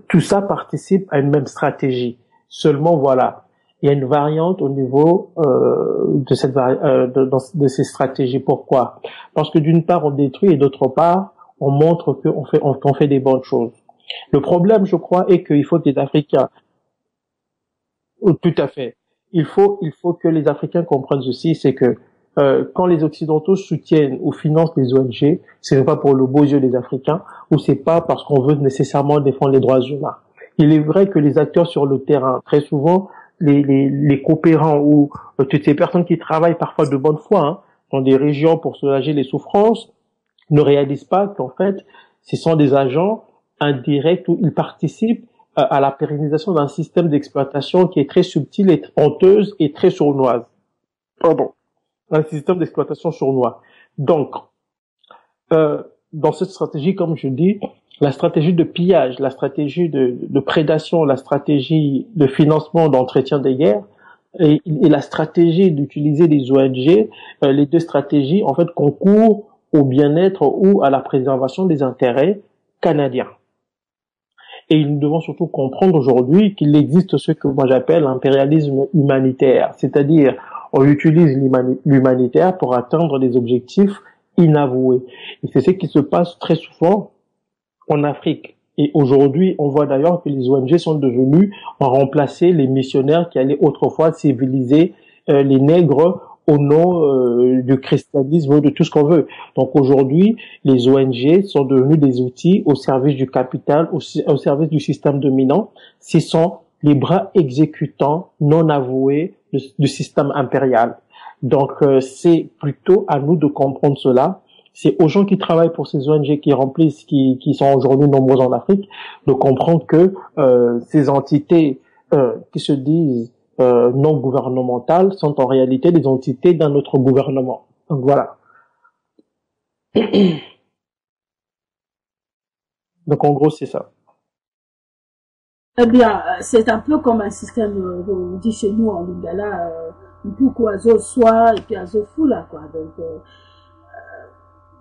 tout ça participe à une même stratégie. Seulement, voilà, il y a une variante au niveau de ces stratégies. Pourquoi? Parce que d'une part, on détruit et d'autre part, on montre qu'on fait des bonnes choses. Le problème, je crois, est qu'il faut des Africains. Tout à fait. Il faut que les Africains comprennent ceci, c'est que quand les Occidentaux soutiennent ou financent les ONG, c'est pas pour le beau yeux des Africains ou c'est pas parce qu'on veut nécessairement défendre les droits humains. Il est vrai que les acteurs sur le terrain, très souvent, les coopérants ou toutes ces personnes qui travaillent parfois de bonne foi dans des régions pour soulager les souffrances, ne réalisent pas qu'en fait, ce sont des agents indirects où ils participent à la pérennisation d'un système d'exploitation qui est très subtil et honteuse et très sournoise. Pardon. Un système d'exploitation sournois. Donc, dans cette stratégie, comme je dis, la stratégie de pillage, la stratégie de prédation, la stratégie de financement, d'entretien des guerres, et la stratégie d'utiliser les ONG, les deux stratégies, en fait, concourent au bien-être ou à la préservation des intérêts canadiens. Et nous devons surtout comprendre aujourd'hui qu'il existe ce que moi j'appelle l'impérialisme humanitaire, c'est-à-dire on utilise l'humanitaire pour atteindre des objectifs inavoués. Et c'est ce qui se passe très souvent en Afrique. Et aujourd'hui, on voit d'ailleurs que les ONG sont devenues remplacer les missionnaires qui allaient autrefois civiliser les nègres au nom du christianisme, de tout ce qu'on veut. Donc aujourd'hui, les ONG sont devenus des outils au service du capital, au service du système dominant. Ce sont les bras exécutants non avoués du système impérial. Donc c'est plutôt à nous de comprendre cela. C'est aux gens qui travaillent pour ces ONG qui remplissent, qui sont aujourd'hui nombreux en Afrique, de comprendre que ces entités qui se disent non gouvernementales sont en réalité des entités d'un autre gouvernement. Donc voilà. Donc en gros c'est ça. Eh bien, c'est un peu comme un système, on dit chez nous en Lingala, un peu quoi, azo soi et puis azo fula, quoi. Donc,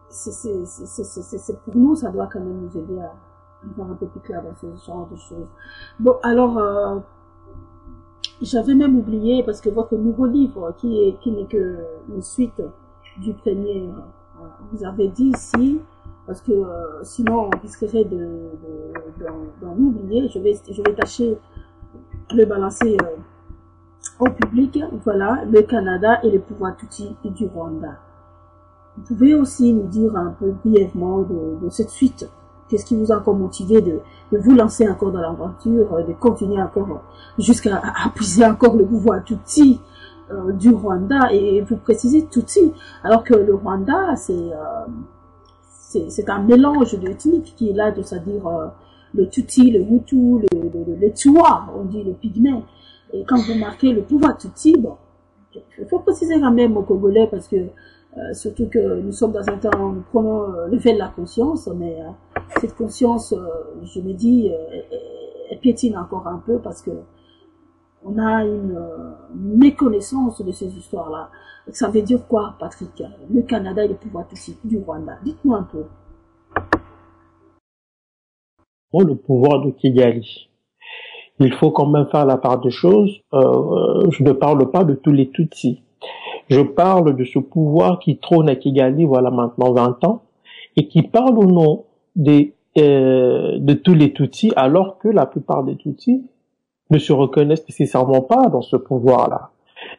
c'est pour nous, ça doit quand même nous aider à voir un peu plus clair dans ce genre de choses. Bon, alors, j'avais même oublié, parce que votre nouveau livre, qui n'est que une suite du premier, vous avez dit ici, parce que sinon on risquerait d'en oublier. Je vais tâcher de le balancer au public. Voilà, le Canada et le pouvoir Tutsi du Rwanda. Vous pouvez aussi nous dire un peu brièvement de cette suite. Qu'est-ce qui vous a encore motivé de vous lancer encore dans l'aventure, de continuer encore jusqu'à appuyer encore le pouvoir Tutsi du Rwanda, et vous précisez Tutsi, alors que le Rwanda c'est un mélange d'ethniques qui est là, c'est-à-dire le Tutsi, le Hutu, le Twa, on dit le Pygmée. Et quand vous marquez le pouvoir Tutsi, bon, il faut préciser quand même aux Congolais, parce que surtout que nous sommes dans un temps, nous prenons l'éveil de la conscience, mais cette conscience, je me dis, elle piétine encore un peu, parce que on a une méconnaissance de ces histoires-là. Ça veut dire quoi, Patrick? Le Canada et le pouvoir tutsi du Rwanda. Dites-nous un peu. Le pouvoir de Kigali. Il faut quand même faire la part des choses. Je ne parle pas de tous les Tutsis. Je parle de ce pouvoir qui trône à Kigali, voilà maintenant 20 ans, et qui parle au nom de tous les Tutsis, alors que la plupart des Tutsis ne se reconnaissent nécessairement pas dans ce pouvoir-là.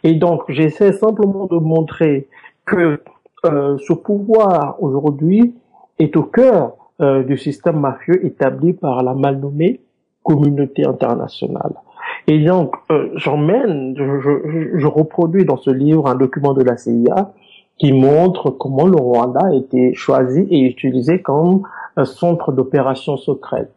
Et donc, j'essaie simplement de montrer que ce pouvoir, aujourd'hui, est au cœur du système mafieux établi par la mal nommée communauté internationale. Et donc, je reproduis dans ce livre un document de la CIA qui montre comment le Rwanda a été choisi et utilisé comme un centre d'opération secrète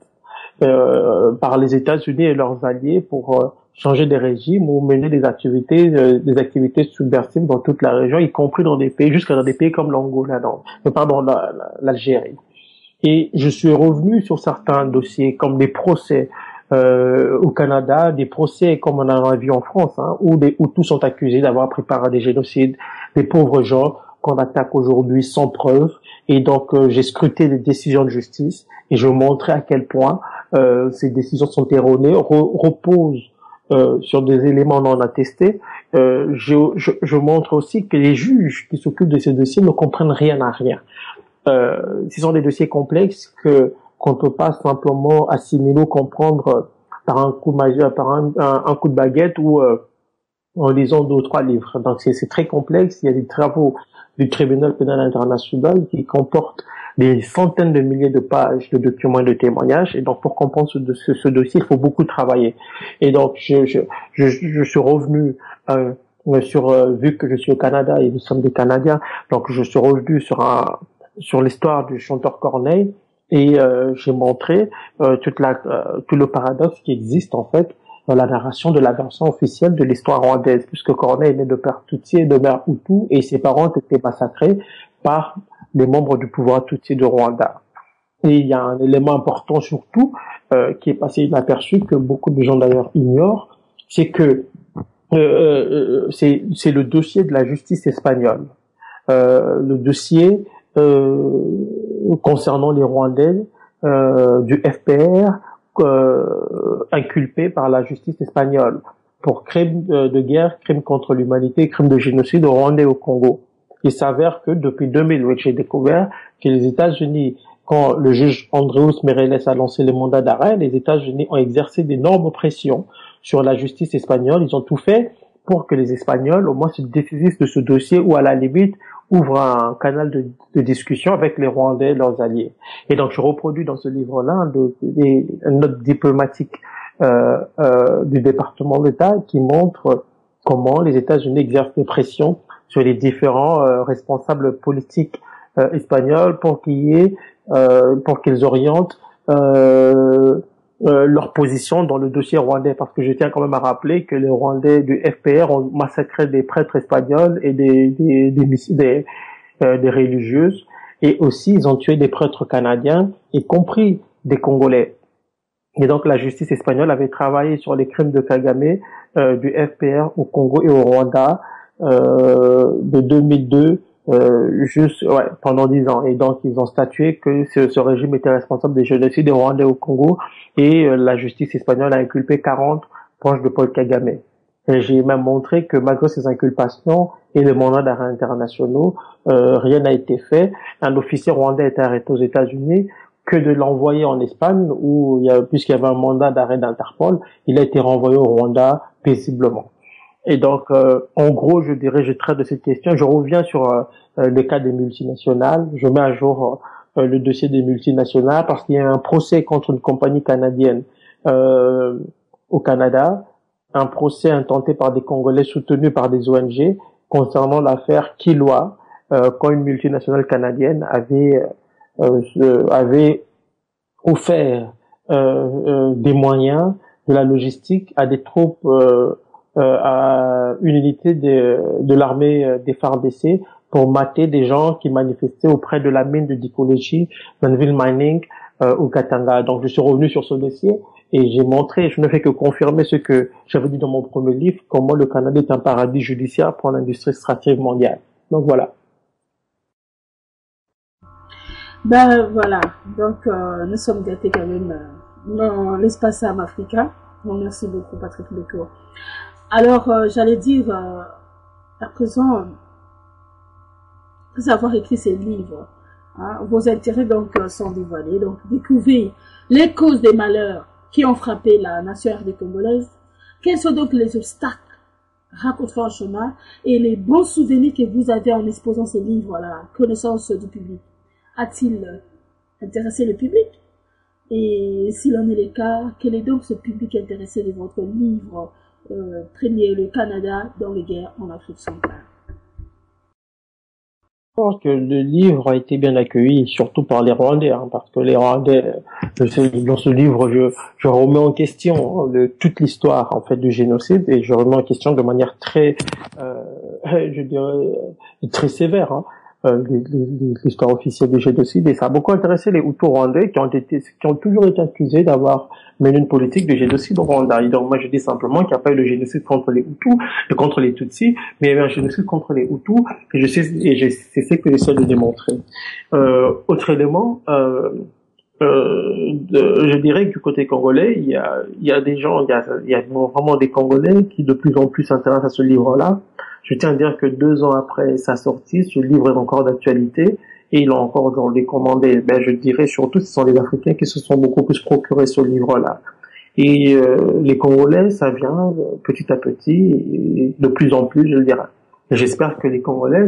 par les États-Unis et leurs alliés pour changer des régimes ou mener des activités subversives dans toute la région, y compris dans des pays, jusqu'à dans des pays comme l'Angola, l'Algérie. Et je suis revenu sur certains dossiers comme des procès au Canada, des procès comme on en a vu en France, où tous sont accusés d'avoir préparé des génocides, des pauvres gens qu'on attaque aujourd'hui sans preuve. Et donc j'ai scruté des décisions de justice et je montrais à quel point ces décisions sont erronées, reposent sur des éléments non attestés. Je montre aussi que les juges qui s'occupent de ces dossiers ne comprennent rien à rien. Ce sont des dossiers complexes qu'on ne peut pas simplement assimiler ou comprendre par un coup de baguette ou en lisant 2 ou 3 livres. Donc c'est très complexe. Il y a des travaux du tribunal pénal international qui comportent des centaines de milliers de pages de documents et de témoignages. Et donc pour comprendre ce dossier, il faut beaucoup travailler. Et donc je suis revenu vu que je suis au Canada et nous sommes des Canadiens, donc je suis revenu sur l'histoire du chanteur Corneille et j'ai montré tout le paradoxe qui existe en fait dans la narration de la version officielle de l'histoire rwandaise, puisque Corneille est né de père Tutsi et de mère Hutu et ses parents ont été massacrés par les membres du pouvoir Tutsi de Rwanda. Et il y a un élément important surtout qui est passé inaperçu, que beaucoup de gens d'ailleurs ignorent, c'est que c'est le dossier de la justice espagnole. Le dossier concernant les Rwandais du FPR inculpés par la justice espagnole pour crimes de guerre, crimes contre l'humanité, crimes de génocide au Rwanda et au Congo. Il s'avère que depuis 2008, j'ai découvert que les États-Unis, quand le juge Andreus Meirelles a lancé les mandats d'arrêt, les États-Unis ont exercé d'énormes pressions sur la justice espagnole. Ils ont tout fait pour que les Espagnols, au moins, se dessaisissent de ce dossier ou, à la limite, ouvrent un canal de discussion avec les Rwandais et leurs alliés. Et donc, je reproduis dans ce livre-là une note diplomatique du département d'État qui montre comment les États-Unis exercent des pressions sur les différents responsables politiques espagnols pour qu'ils orientent leur position dans le dossier rwandais, parce que je tiens quand même à rappeler que les Rwandais du FPR ont massacré des prêtres espagnols et des religieuses, et aussi ils ont tué des prêtres canadiens, y compris des Congolais. Et donc la justice espagnole avait travaillé sur les crimes de Kagame du FPR au Congo et au Rwanda de 2002 pendant 10 ans. Et donc ils ont statué que ce régime était responsable des génocides des Rwandais au Congo, et la justice espagnole a inculpé 40 proches de Paul Kagame. Et j'ai même montré que malgré ces inculpations et les mandats d'arrêt internationaux, rien n'a été fait. Un officier rwandais a été arrêté aux États-Unis, que de l'envoyer en Espagne où puisqu'il y avait un mandat d'arrêt d'Interpol, il a été renvoyé au Rwanda paisiblement. Et donc, en gros, je traite de cette question. Je reviens sur le cas des multinationales. Je mets à jour le dossier des multinationales parce qu'il y a un procès contre une compagnie canadienne au Canada, un procès intenté par des Congolais soutenus par des ONG concernant l'affaire Kilwa, quand une multinationale canadienne avait offert des moyens, de la logistique à des troupes à une unité de l'armée des FARDC pour mater des gens qui manifestaient auprès de la mine de Dikoloji, Danville Mining, au Katanga. Donc je suis revenu sur ce dossier Et j'ai montré, je ne fais que confirmer ce que j'avais dit dans mon premier livre, comment le Canada est un paradis judiciaire pour l'industrie extractive mondiale. Donc voilà. Ben voilà, donc nous sommes gâtés quand même dans l'espace Am Africa. Bon, merci beaucoup Patrick Beco. Alors j'allais dire, à présent, après avoir écrit ces livres, hein, vos intérêts donc sont dévoilés, donc découvrez les causes des malheurs qui ont frappé la nation RD congolaise, quels sont donc les obstacles rencontrés en chemin et les bons souvenirs que vous avez en exposant ces livres à la connaissance du public. A-t-il intéressé le public? Et s'il en est le cas, quel est donc ce public intéressé de votre livre premier, le Canada dans les guerres en Afrique centrale? Je pense que le livre a été bien accueilli, surtout par les Rwandais, hein, parce que les Rwandais, dans ce livre, je remets en question toute l'histoire en fait du génocide et je remets en question de manière très, je dirais, très sévère. Hein. L'histoire officielle du génocide, et ça a beaucoup intéressé les Hutus rwandais qui ont toujours été accusés d'avoir mené une politique de génocide au Rwanda. Et donc moi je dis simplement qu'il n'y a pas eu de génocide contre les Hutus et contre les Tutsis, mais il y avait un génocide contre les Hutus, et c'est ce que j'essaie de démontrer. Autre élément, je dirais que du côté congolais, il y a des gens, il y a vraiment des Congolais qui de plus en plus s'intéressent à ce livre-là. Je tiens à dire que 2 ans après sa sortie, ce livre est encore d'actualité et il est encore aujourd'hui commandé. Ben, je dirais surtout ce sont les Africains qui se sont beaucoup plus procurés ce livre-là. Et les Congolais, ça vient petit à petit, et de plus en plus, je le dirais. J'espère que les Congolais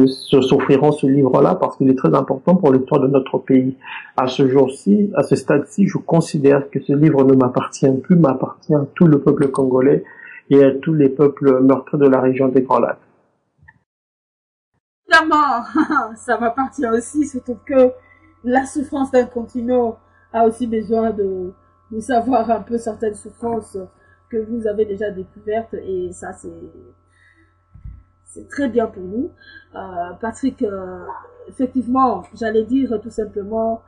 s'offriront ce livre-là parce qu'il est très important pour l'histoire de notre pays. À ce jour-ci, à ce stade-ci, je considère que ce livre ne m'appartient plus, m'appartient à tout le peuple congolais et à tous les peuples meurtris de la région des Grands Lacs. Évidemment, ça m'appartient aussi, surtout que la souffrance d'un continent a aussi besoin de savoir un peu certaines souffrances que vous avez déjà découvertes, et ça c'est très bien pour nous. Patrick, effectivement, j'allais dire tout simplement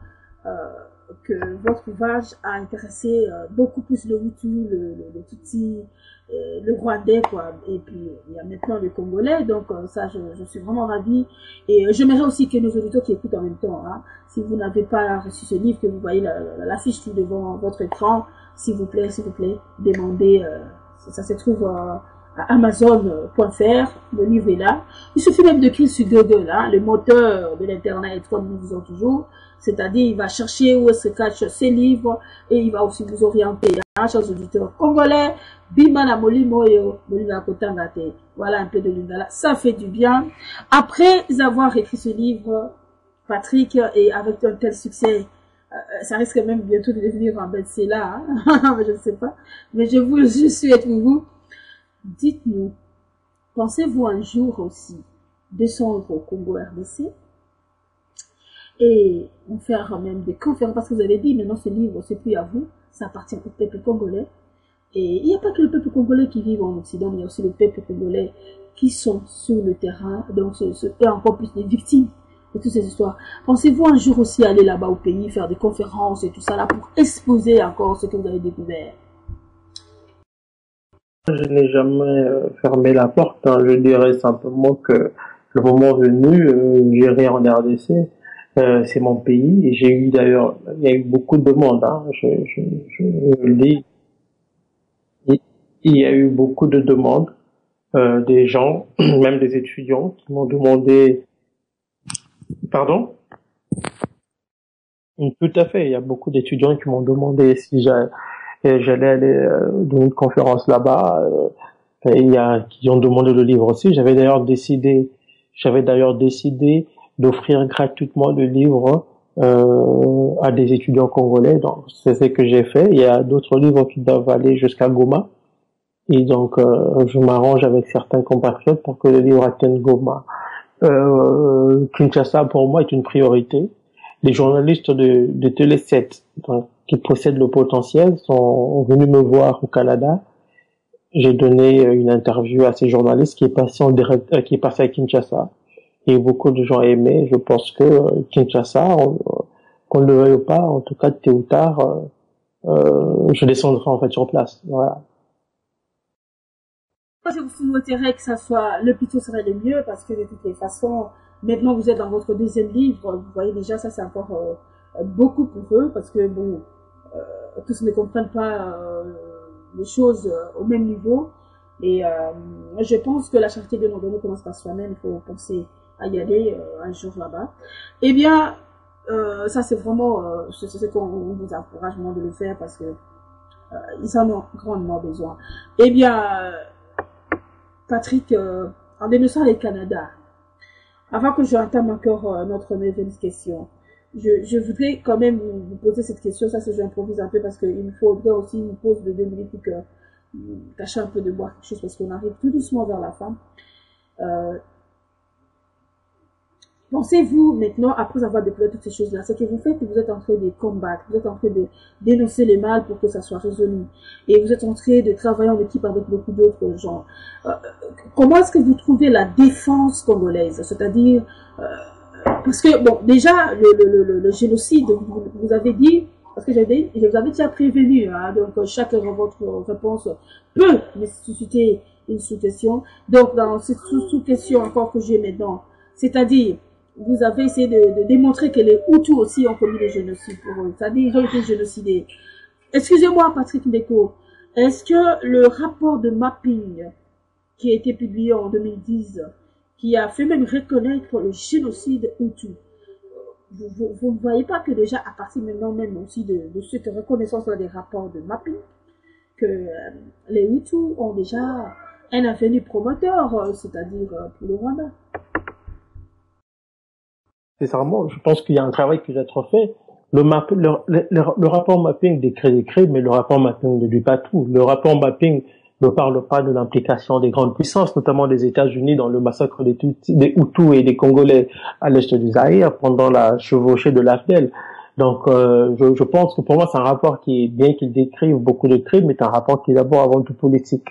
que votre ouvrage a intéressé beaucoup plus le Hutu, le Tutsi, le Rwandais, quoi. Et puis il y a maintenant le Congolais, donc ça je suis vraiment ravie. Et j'aimerais aussi que nos auditeurs qui écoutent en même temps, hein, si vous n'avez pas reçu ce livre, que vous voyez l'affiche tout devant votre écran, s'il vous plaît, demandez, ça se trouve à Amazon.fr, le livre est là. Il suffit même de cliquer sur Google, hein, le moteur de l'internet, comme nous disons toujours. C'est-à-dire, il va chercher où se cachent ces livres et il va aussi vous orienter, hein, chers auditeurs congolais. Bimana Molimoyo, voilà un peu de lingala, ça fait du bien. Après avoir écrit ce livre, Patrick, et avec un tel succès, ça risque même bientôt de devenir un best-seller, hein. Je ne sais pas, mais je souhaite pour vous. Dites-nous, pensez-vous un jour aussi descendre au Congo RDC et faire même des conférences, parce que vous avez dit maintenant ce livre c'est plus à vous, ça appartient au peuple congolais, et il n'y a pas que le peuple congolais qui vit en Occident, mais il y a aussi le peuple congolais qui sont sur le terrain, donc et encore plus les victimes de toutes ces histoires. Pensez-vous un jour aussi aller là-bas au pays, faire des conférences et tout ça là pour exposer encore ce que vous avez découvert? Je n'ai jamais fermé la porte, hein. Je dirais simplement que le moment venu, j'irai en RDC, c'est mon pays, et j'ai eu d'ailleurs, il y a eu beaucoup de demandes, hein. Je le dis, il y a eu beaucoup de demandes, des gens, même des étudiants, qui m'ont demandé, pardon? Tout à fait, il y a beaucoup d'étudiants qui m'ont demandé si j'allais aller dans une conférence là-bas. Il y a qui ont demandé le livre aussi. J'avais d'ailleurs décidé d'offrir gratuitement le livre à des étudiants congolais. Donc c'est ce que j'ai fait. Il y a d'autres livres qui doivent aller jusqu'à Goma. Et donc je m'arrange avec certains compatriotes pour que le livre atteigne Goma. Kinshasa pour moi est une priorité. Les journalistes de Télé 7, donc, qui possèdent le potentiel, sont venus me voir au Canada. J'ai donné une interview à ces journalistes qui est passé en direct, qui est passé à Kinshasa. Et beaucoup de gens aimaient. Je pense que Kinshasa qu'on ne le veuille pas, en tout cas, tôt ou tard, je descendrai en fait sur place. Voilà. Je vous souhaiterais que ça soit, le plus tôt serait le mieux, parce que de toutes les façons, maintenant vous êtes dans votre deuxième livre, vous voyez déjà, ça c'est encore beaucoup pour eux, parce que bon, tous ne comprennent pas les choses au même niveau. Et je pense que la charité de nos commence par soi-même, il faut penser à y aller un jour là-bas. Eh bien, ça c'est vraiment ce qu'on vous encourage vraiment de le faire, parce que ils en ont grandement besoin. Eh bien, Patrick, en dénonçant le Canada, avant que je entame encore notre 9e question, je voudrais quand même vous poser cette question. Ça, c'est j'improvise un peu, parce qu'il me faudrait aussi une pause de 2 minutes pour que tâcher un peu de boire quelque chose, parce qu'on arrive tout doucement vers la fin. Pensez-vous maintenant, après avoir déployé toutes ces choses-là, ce que vous faites, vous êtes en train de combattre, vous êtes en train de dénoncer les mal pour que ça soit résolu, et vous êtes en train de travailler en équipe avec beaucoup d'autres gens. Comment est-ce que vous trouvez la défense congolaise? C'est-à-dire, parce que, bon, déjà, le génocide, vous avez dit, parce que je vous avais déjà prévenu, hein, donc chaque votre réponse peut nécessiter une sous-question. Donc, dans cette sous-question encore que j'ai maintenant, c'est-à-dire, vous avez essayé de démontrer que les Hutus aussi ont commis des génocides pour eux. C'est-à-dire, ils ont été génocidés. Excusez-moi, Patrick Mbeko, est-ce que le rapport de mapping qui a été publié en 2010, qui a fait même reconnaître le génocide Hutu, vous ne voyez pas que déjà, à partir maintenant même aussi de cette reconnaissance-là des rapports de mapping, que les Hutus ont déjà un avenir promoteur, c'est-à-dire pour le Rwanda? Sincèrement, je pense qu'il y a un travail qui doit être fait. Le rapport mapping décrit des crimes, mais le rapport mapping ne dit pas tout. Le rapport mapping ne parle pas de l'implication des grandes puissances, notamment des États-Unis, dans le massacre des Hutus et des Congolais à l'est du Zaïre pendant la chevauchée de l'AFDEL. Donc, je pense que pour moi, c'est un rapport qui, bien qu'il décrive beaucoup de crimes, est un rapport qui est d'abord avant tout politique.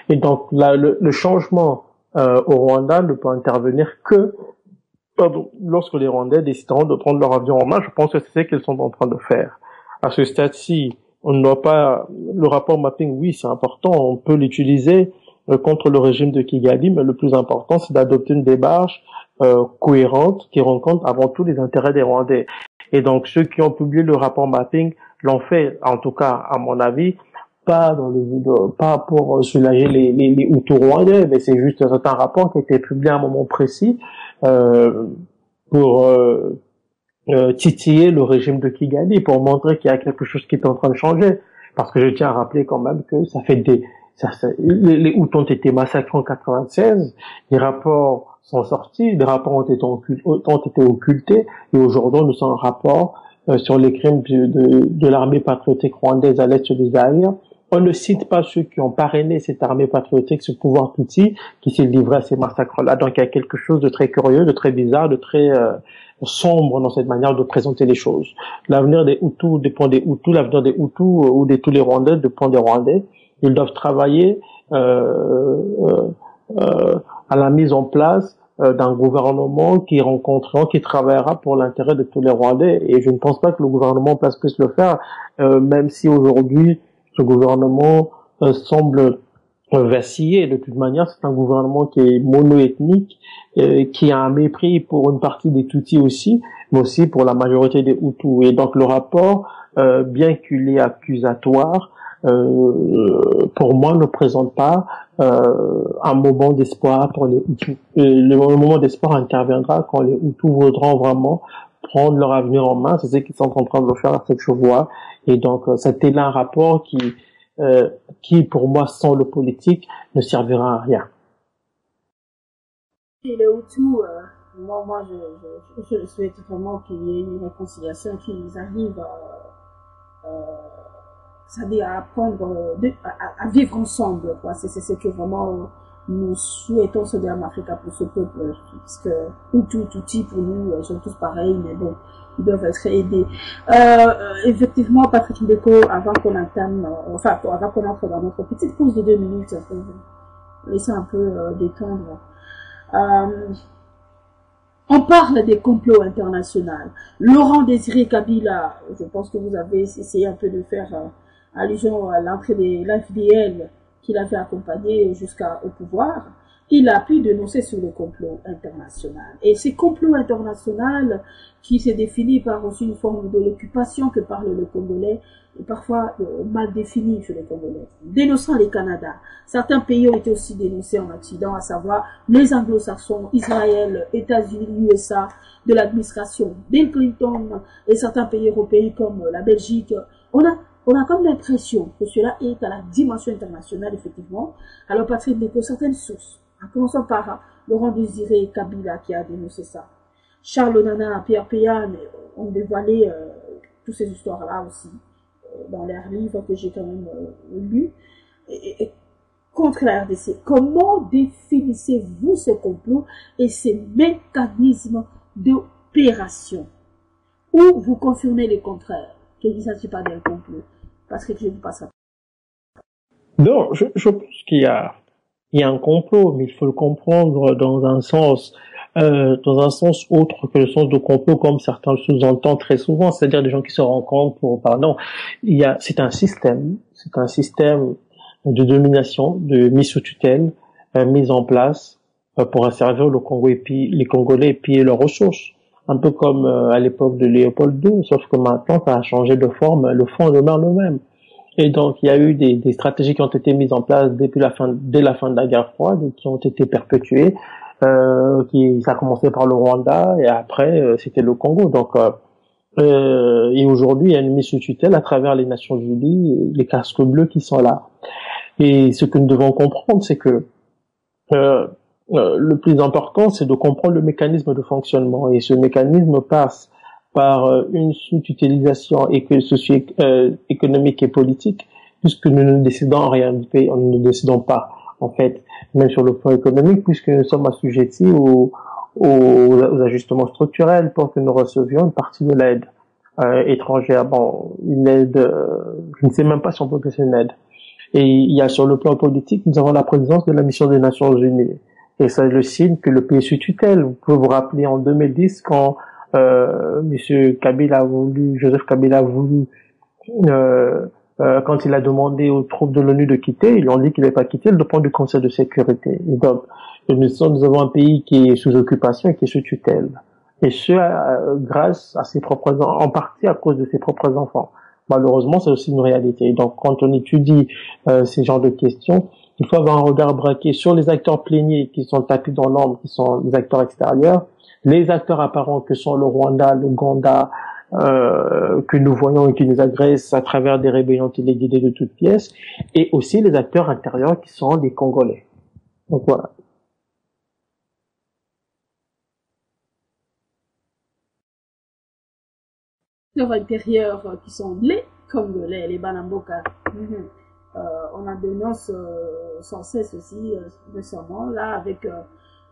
Et donc, là, le changement au Rwanda ne peut intervenir que lorsque les Rwandais décideront de prendre leur avion en main. Je pense que c'est ce qu'ils sont en train de faire. À ce stade-ci, on ne doit pas, le rapport mapping, oui, c'est important, on peut l'utiliser contre le régime de Kigali, mais le plus important, c'est d'adopter une démarche cohérente qui rencontre avant tout les intérêts des Rwandais. Et donc, ceux qui ont publié le rapport mapping l'ont fait, en tout cas, à mon avis, pas pour soulager les Hutus rwandais, mais c'est juste un rapport qui a été publié à un moment précis pour titiller le régime de Kigali, pour montrer qu'il y a quelque chose qui est en train de changer. Parce que je tiens à rappeler quand même que ça fait les Hutus ont été massacrés en 96, les rapports sont sortis, les rapports ont été occultés, et aujourd'hui nous sommes en rapport sur les crimes de l'armée patriotique rwandaise à l'est du Zaïre. On ne cite pas ceux qui ont parrainé cette armée patriotique, ce pouvoir Tutsi, qui s'est livré à ces massacres-là. Donc il y a quelque chose de très curieux, de très bizarre, de très sombre dans cette manière de présenter les choses. L'avenir des Hutus dépend des Hutus, l'avenir des Hutus ou de tous les Rwandais dépend des Rwandais. Ils doivent travailler à la mise en place d'un gouvernement qui travaillera pour l'intérêt de tous les Rwandais. Et je ne pense pas que le gouvernement en place puisse le faire, même si aujourd'hui ce gouvernement semble vaciller. De toute manière, c'est un gouvernement qui est mono-ethnique, qui a un mépris pour une partie des Tutsis aussi, mais aussi pour la majorité des Hutus. Et donc le rapport, bien qu'il est accusatoire, pour moi ne présente pas un moment d'espoir pour les Hutus. Le moment d'espoir interviendra quand les Hutus voudront vraiment prendre leur avenir en main. C'est ce qu'ils sont en train de faire à cette voie. Et donc c'était là un rapport qui pour moi sans le politique ne servira à rien. Et les Hutus, moi je souhaite vraiment qu'il y ait une réconciliation, qu'ils arrivent c'est-à-dire à apprendre à vivre ensemble, quoi. C'est ce que vraiment nous souhaitons sauver en Afrique pour ce peuple, parce que Hutu, Tutsi pour nous ils sont tous pareils, mais bon, ils doivent être aidés. Effectivement, Patrick Mbeko, avant qu'on entame, avant qu'on entre dans notre petite pause de 2 minutes, pour laisser un peu détendre. On parle des complots internationaux. Laurent Désiré Kabila, je pense que vous avez essayé un peu de faire allusion à l'entrée de l'FDL qu'il avait accompagné jusqu'au pouvoir. Il a pu dénoncer sur le complot international. Et ces complots internationaux qui se définit par aussi une forme de l'occupation que parle le Congolais, et parfois mal définie chez les Congolais. Dénonçant les Canada. Certains pays ont été aussi dénoncés en Occident, à savoir les Anglo-Saxons, Israël, États-Unis, USA, de l'administration Bill Clinton et certains pays européens comme la Belgique. On a comme l'impression que cela est à la dimension internationale, effectivement. Alors, Patrick Beko, certaines sources, en commençant par Laurent Désiré Kabila qui a dénoncé ça. Charles Onana, Pierre Péan ont dévoilé toutes ces histoires-là aussi dans leurs livres que j'ai quand même lus. Et contre la RDC, comment définissez-vous ce complot et ces mécanismes d'opération? Ou vous confirmez le contraire, qu'il ne s'agit pas d'un complot? Parce que je vous passe à... Non, je pense qu'il y a un complot, mais il faut le comprendre dans un sens autre que le sens de complot, comme certains le sous-entendent très souvent, c'est-à-dire des gens qui se rencontrent pour, pardon, c'est un système de domination, de mise sous tutelle, mise en place, pour asservir le Congo et puis les Congolais et piller leurs ressources. Un peu comme à l'époque de Léopold II, sauf que maintenant ça a changé de forme, le fond demeure le même. Et donc il y a eu des stratégies qui ont été mises en place dès la fin de la guerre froide et qui ont été perpétuées. Ça a commencé par le Rwanda et après c'était le Congo. Donc et aujourd'hui il y a une mise sous tutelle à travers les Nations Unies, les casques bleus qui sont là. Et ce que nous devons comprendre, c'est que le plus important, c'est de comprendre le mécanisme de fonctionnement. Et ce mécanisme passe par une sous-tutilisation socio-économique et politique, puisque nous ne décidons en réalité, nous ne décidons pas, en fait, même sur le plan économique, puisque nous sommes assujettis aux ajustements structurels pour que nous recevions une partie de l'aide étrangère. Bon, une aide, je ne sais même pas si on peut appeler ça une aide. Et il y a sur le plan politique, nous avons la présidence de la mission des Nations Unies. Et ça le signe que le pays est sous tutelle. Vous pouvez vous rappeler en 2010 quand Joseph Kabila a voulu quand il a demandé aux troupes de l'ONU de quitter, ils lui ont dit qu'il n'allait pas quitter, il dépend du Conseil de sécurité. Et donc, nous avons un pays qui est sous occupation et qui est sous tutelle. Et ce, grâce à ses propres, en partie à cause de ses propres enfants. Malheureusement, c'est aussi une réalité. Donc, quand on étudie ces genres de questions, il faut avoir un regard braqué sur les acteurs pléniers qui sont tapis dans l'ombre, qui sont les acteurs extérieurs, les acteurs apparents que sont le Rwanda, l'Ouganda, que nous voyons et qui nous agressent à travers des rébellions téléguidées de toutes pièces, et aussi les acteurs intérieurs qui sont les Congolais. Donc voilà. Les acteurs intérieurs qui sont les Congolais, les Banamboka. On en dénonce sans cesse aussi récemment, là, avec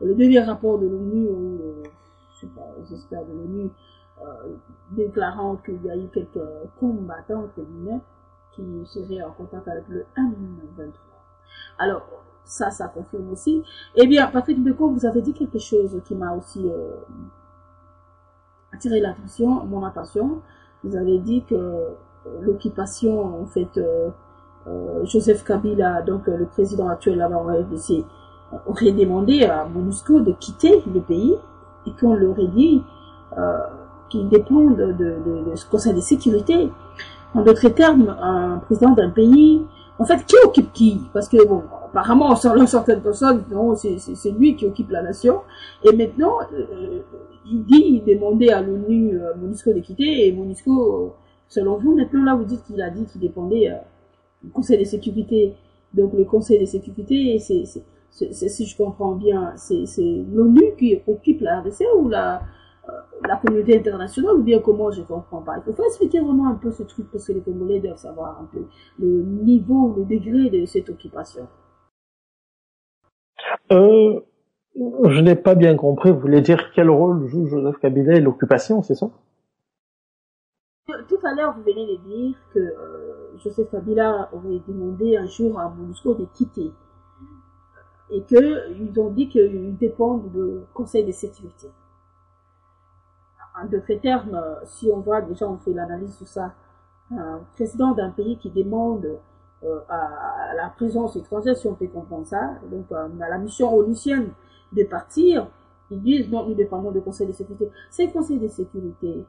le dernier rapport de l'ONU, j'espère de l'ONU, déclarant qu'il y a eu quelques combattants féminins qui seraient en contact avec le M23. Alors, ça confirme aussi. Eh bien, Patrick Beko, vous avez dit quelque chose qui m'a aussi attiré mon attention. Vous avez dit que l'occupation, en fait, Joseph Kabila, donc le président actuel là-bas en RDC, aurait demandé à MONUSCO de quitter le pays et qu'on leur aurait dit qu'ils dépendent de ce Conseil de sécurité. En d'autres termes, un président d'un pays, en fait, qui occupe qui? Parce que, bon, apparemment, selon certaines personnes, non, c'est lui qui occupe la nation. Et maintenant, il demandait à l'ONU, MONUSCO de quitter, et MONUSCO, selon vous, maintenant, là, vous dites qu'il a dit qu'il dépendait du Conseil de sécurité. Donc, le Conseil de sécurité, si je comprends bien, c'est l'ONU qui occupe la RDC ou la communauté internationale, ou bien comment, je comprends pas. Il faut expliquer vraiment un peu ce truc, parce que les Congolais doivent savoir un peu le niveau, le degré de cette occupation. Je n'ai pas bien compris. Vous voulez dire quel rôle joue Joseph Kabila et l'occupation, c'est ça? Tout à l'heure, vous venez de dire que Joseph Kabila aurait demandé un jour à MONUSCO de quitter. Et qu'ils ont dit qu'ils dépendent du Conseil de sécurité. en d'autres termes, si on voit déjà, on fait l'analyse sur ça, un président d'un pays qui demande à la présence étrangère, si on peut comprendre ça, donc à la mission onusienne de partir, ils disent non, nous dépendons du Conseil de sécurité. Ces conseils de sécurité,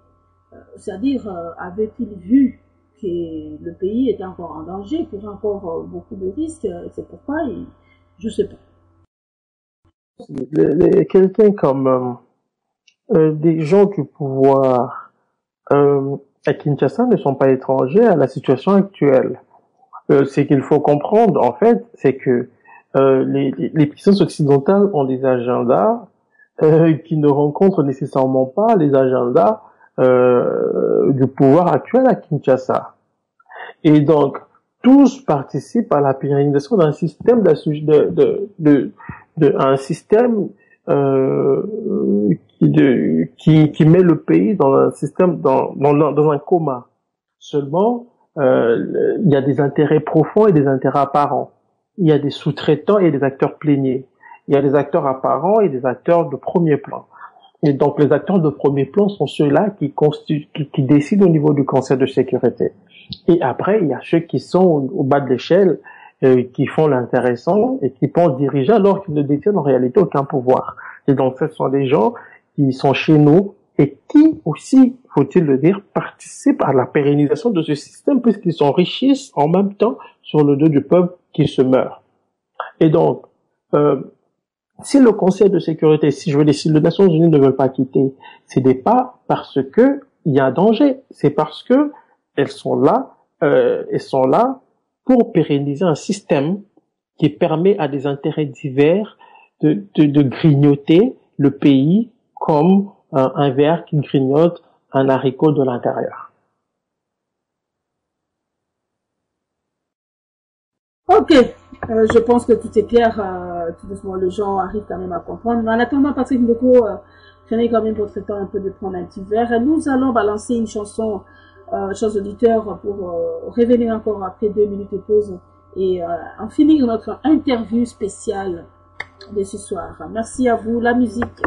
c'est-à-dire, avait-il vu que le pays était encore en danger, qu'il y avait encore beaucoup de risques, c'est pourquoi, je ne sais pas. Quelqu'un comme des gens du pouvoir à Kinshasa ne sont pas étrangers à la situation actuelle. Ce qu'il faut comprendre, en fait, c'est que les puissances occidentales ont des agendas qui ne rencontrent nécessairement pas les agendas du pouvoir actuel à Kinshasa. Et donc, tous participent à la pérennisation d'un système un système qui met le pays dans un système dans un coma. Seulement, il y a des intérêts profonds et des intérêts apparents. Il y a des sous-traitants et des acteurs pléniers. Il y a des acteurs apparents et des acteurs de premier plan. Et donc, les acteurs de premier plan sont ceux-là qui décident au niveau du Conseil de sécurité. Et après, il y a ceux qui sont au bas de l'échelle, qui font l'intéressant et qui pensent diriger alors qu'ils ne détiennent en réalité aucun pouvoir. Et donc, ce sont des gens qui sont chez nous et qui aussi, faut-il le dire, participent à la pérennisation de ce système puisqu'ils s'enrichissent en même temps sur le dos du peuple qui se meurt. Et donc, si le Conseil de sécurité, si les Nations Unies ne veulent pas quitter, ce n'est pas parce que il y a un danger, c'est parce que elles sont là pour pérenniser un système qui permet à des intérêts divers de grignoter le pays comme un ver qui grignote un haricot de l'intérieur. Ok, je pense que tout est clair, tout doucement les gens arrivent quand même à comprendre. Mais en attendant, Patrick Ndeko, prenez quand même votre temps un peu de prendre un petit verre. Nous allons balancer une chanson, chers auditeurs, pour revenir encore après 2 minutes de pause et en finir notre interview spéciale de ce soir. Merci à vous, la musique.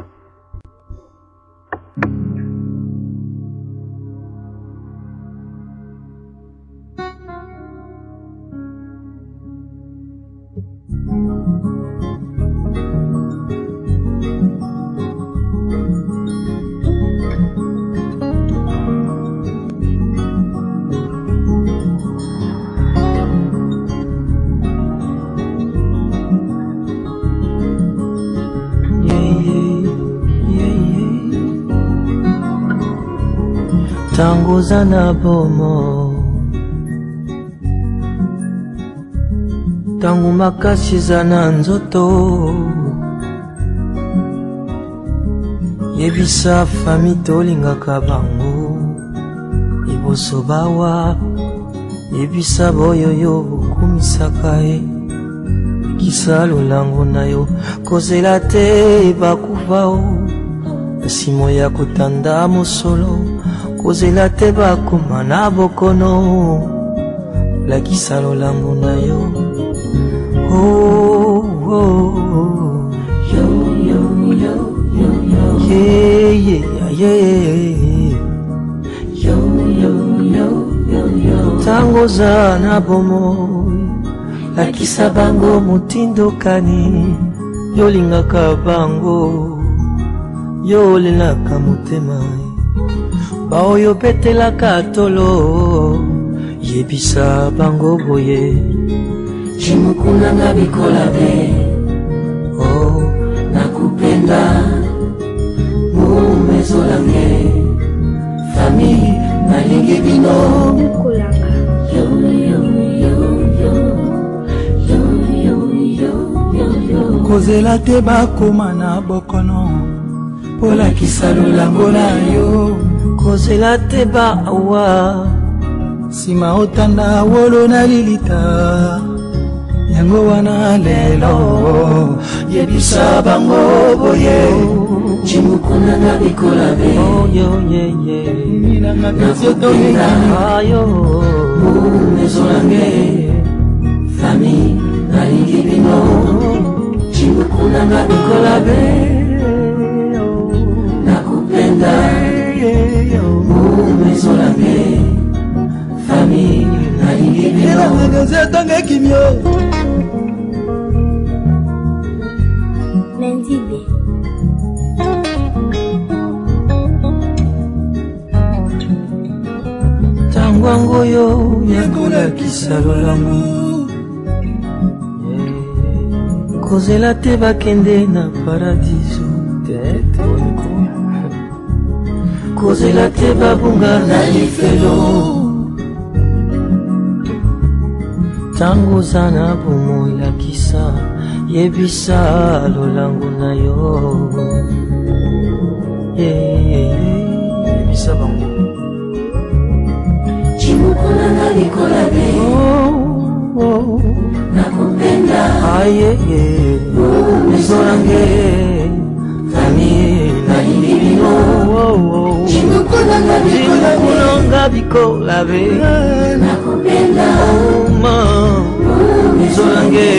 Tangoza na bomo tangu makasi za na nzoto yebisa fami tolingaka bango liboso bawa yebisa boyoyo okumisaka ye kisa lolango na yo kozela te bakufa o nsimo ya kotanda mosolo kozela te bakoma na bokono lakisa lolango na yo oh, oh, oh. Yo, yo, yo, yo, yo. Yeah, yeah, yeah. Yo, yo, yo, yo, yo. Tangoza na bomo lakisa bango mutindokani yolingaka bango yolelaka motema baoyo betelaka tolo yebisa bango boye chimukunanga bikolabe oh nakupenda mumezolange fami nalingi bino yo yo yo yo yo yo yo yo kozela te bakoma na bokono polakisa lolango na yo kozela te bawa sima otanda wolo na lilita yango wana lelo yebisa bango boye chimukuna na bikolabe yo ye ye minanga nazotonga ayo mumezolange fami nalingi bino chimukuna na bikolabe nakupenda atanga kimio Lundi B. tangwango yo yakolakisa lolamu kozela te bakende na paradiso kozela te babunga na lifelo tango oza na bomoi lakisa yebisa lolango na yo yebisa bango Chimukuna na likola be nakupenda ayeye mizorange fami nalingi bino Chimukuna na likola be chimukunanga bikola be nakupenda oma mizorange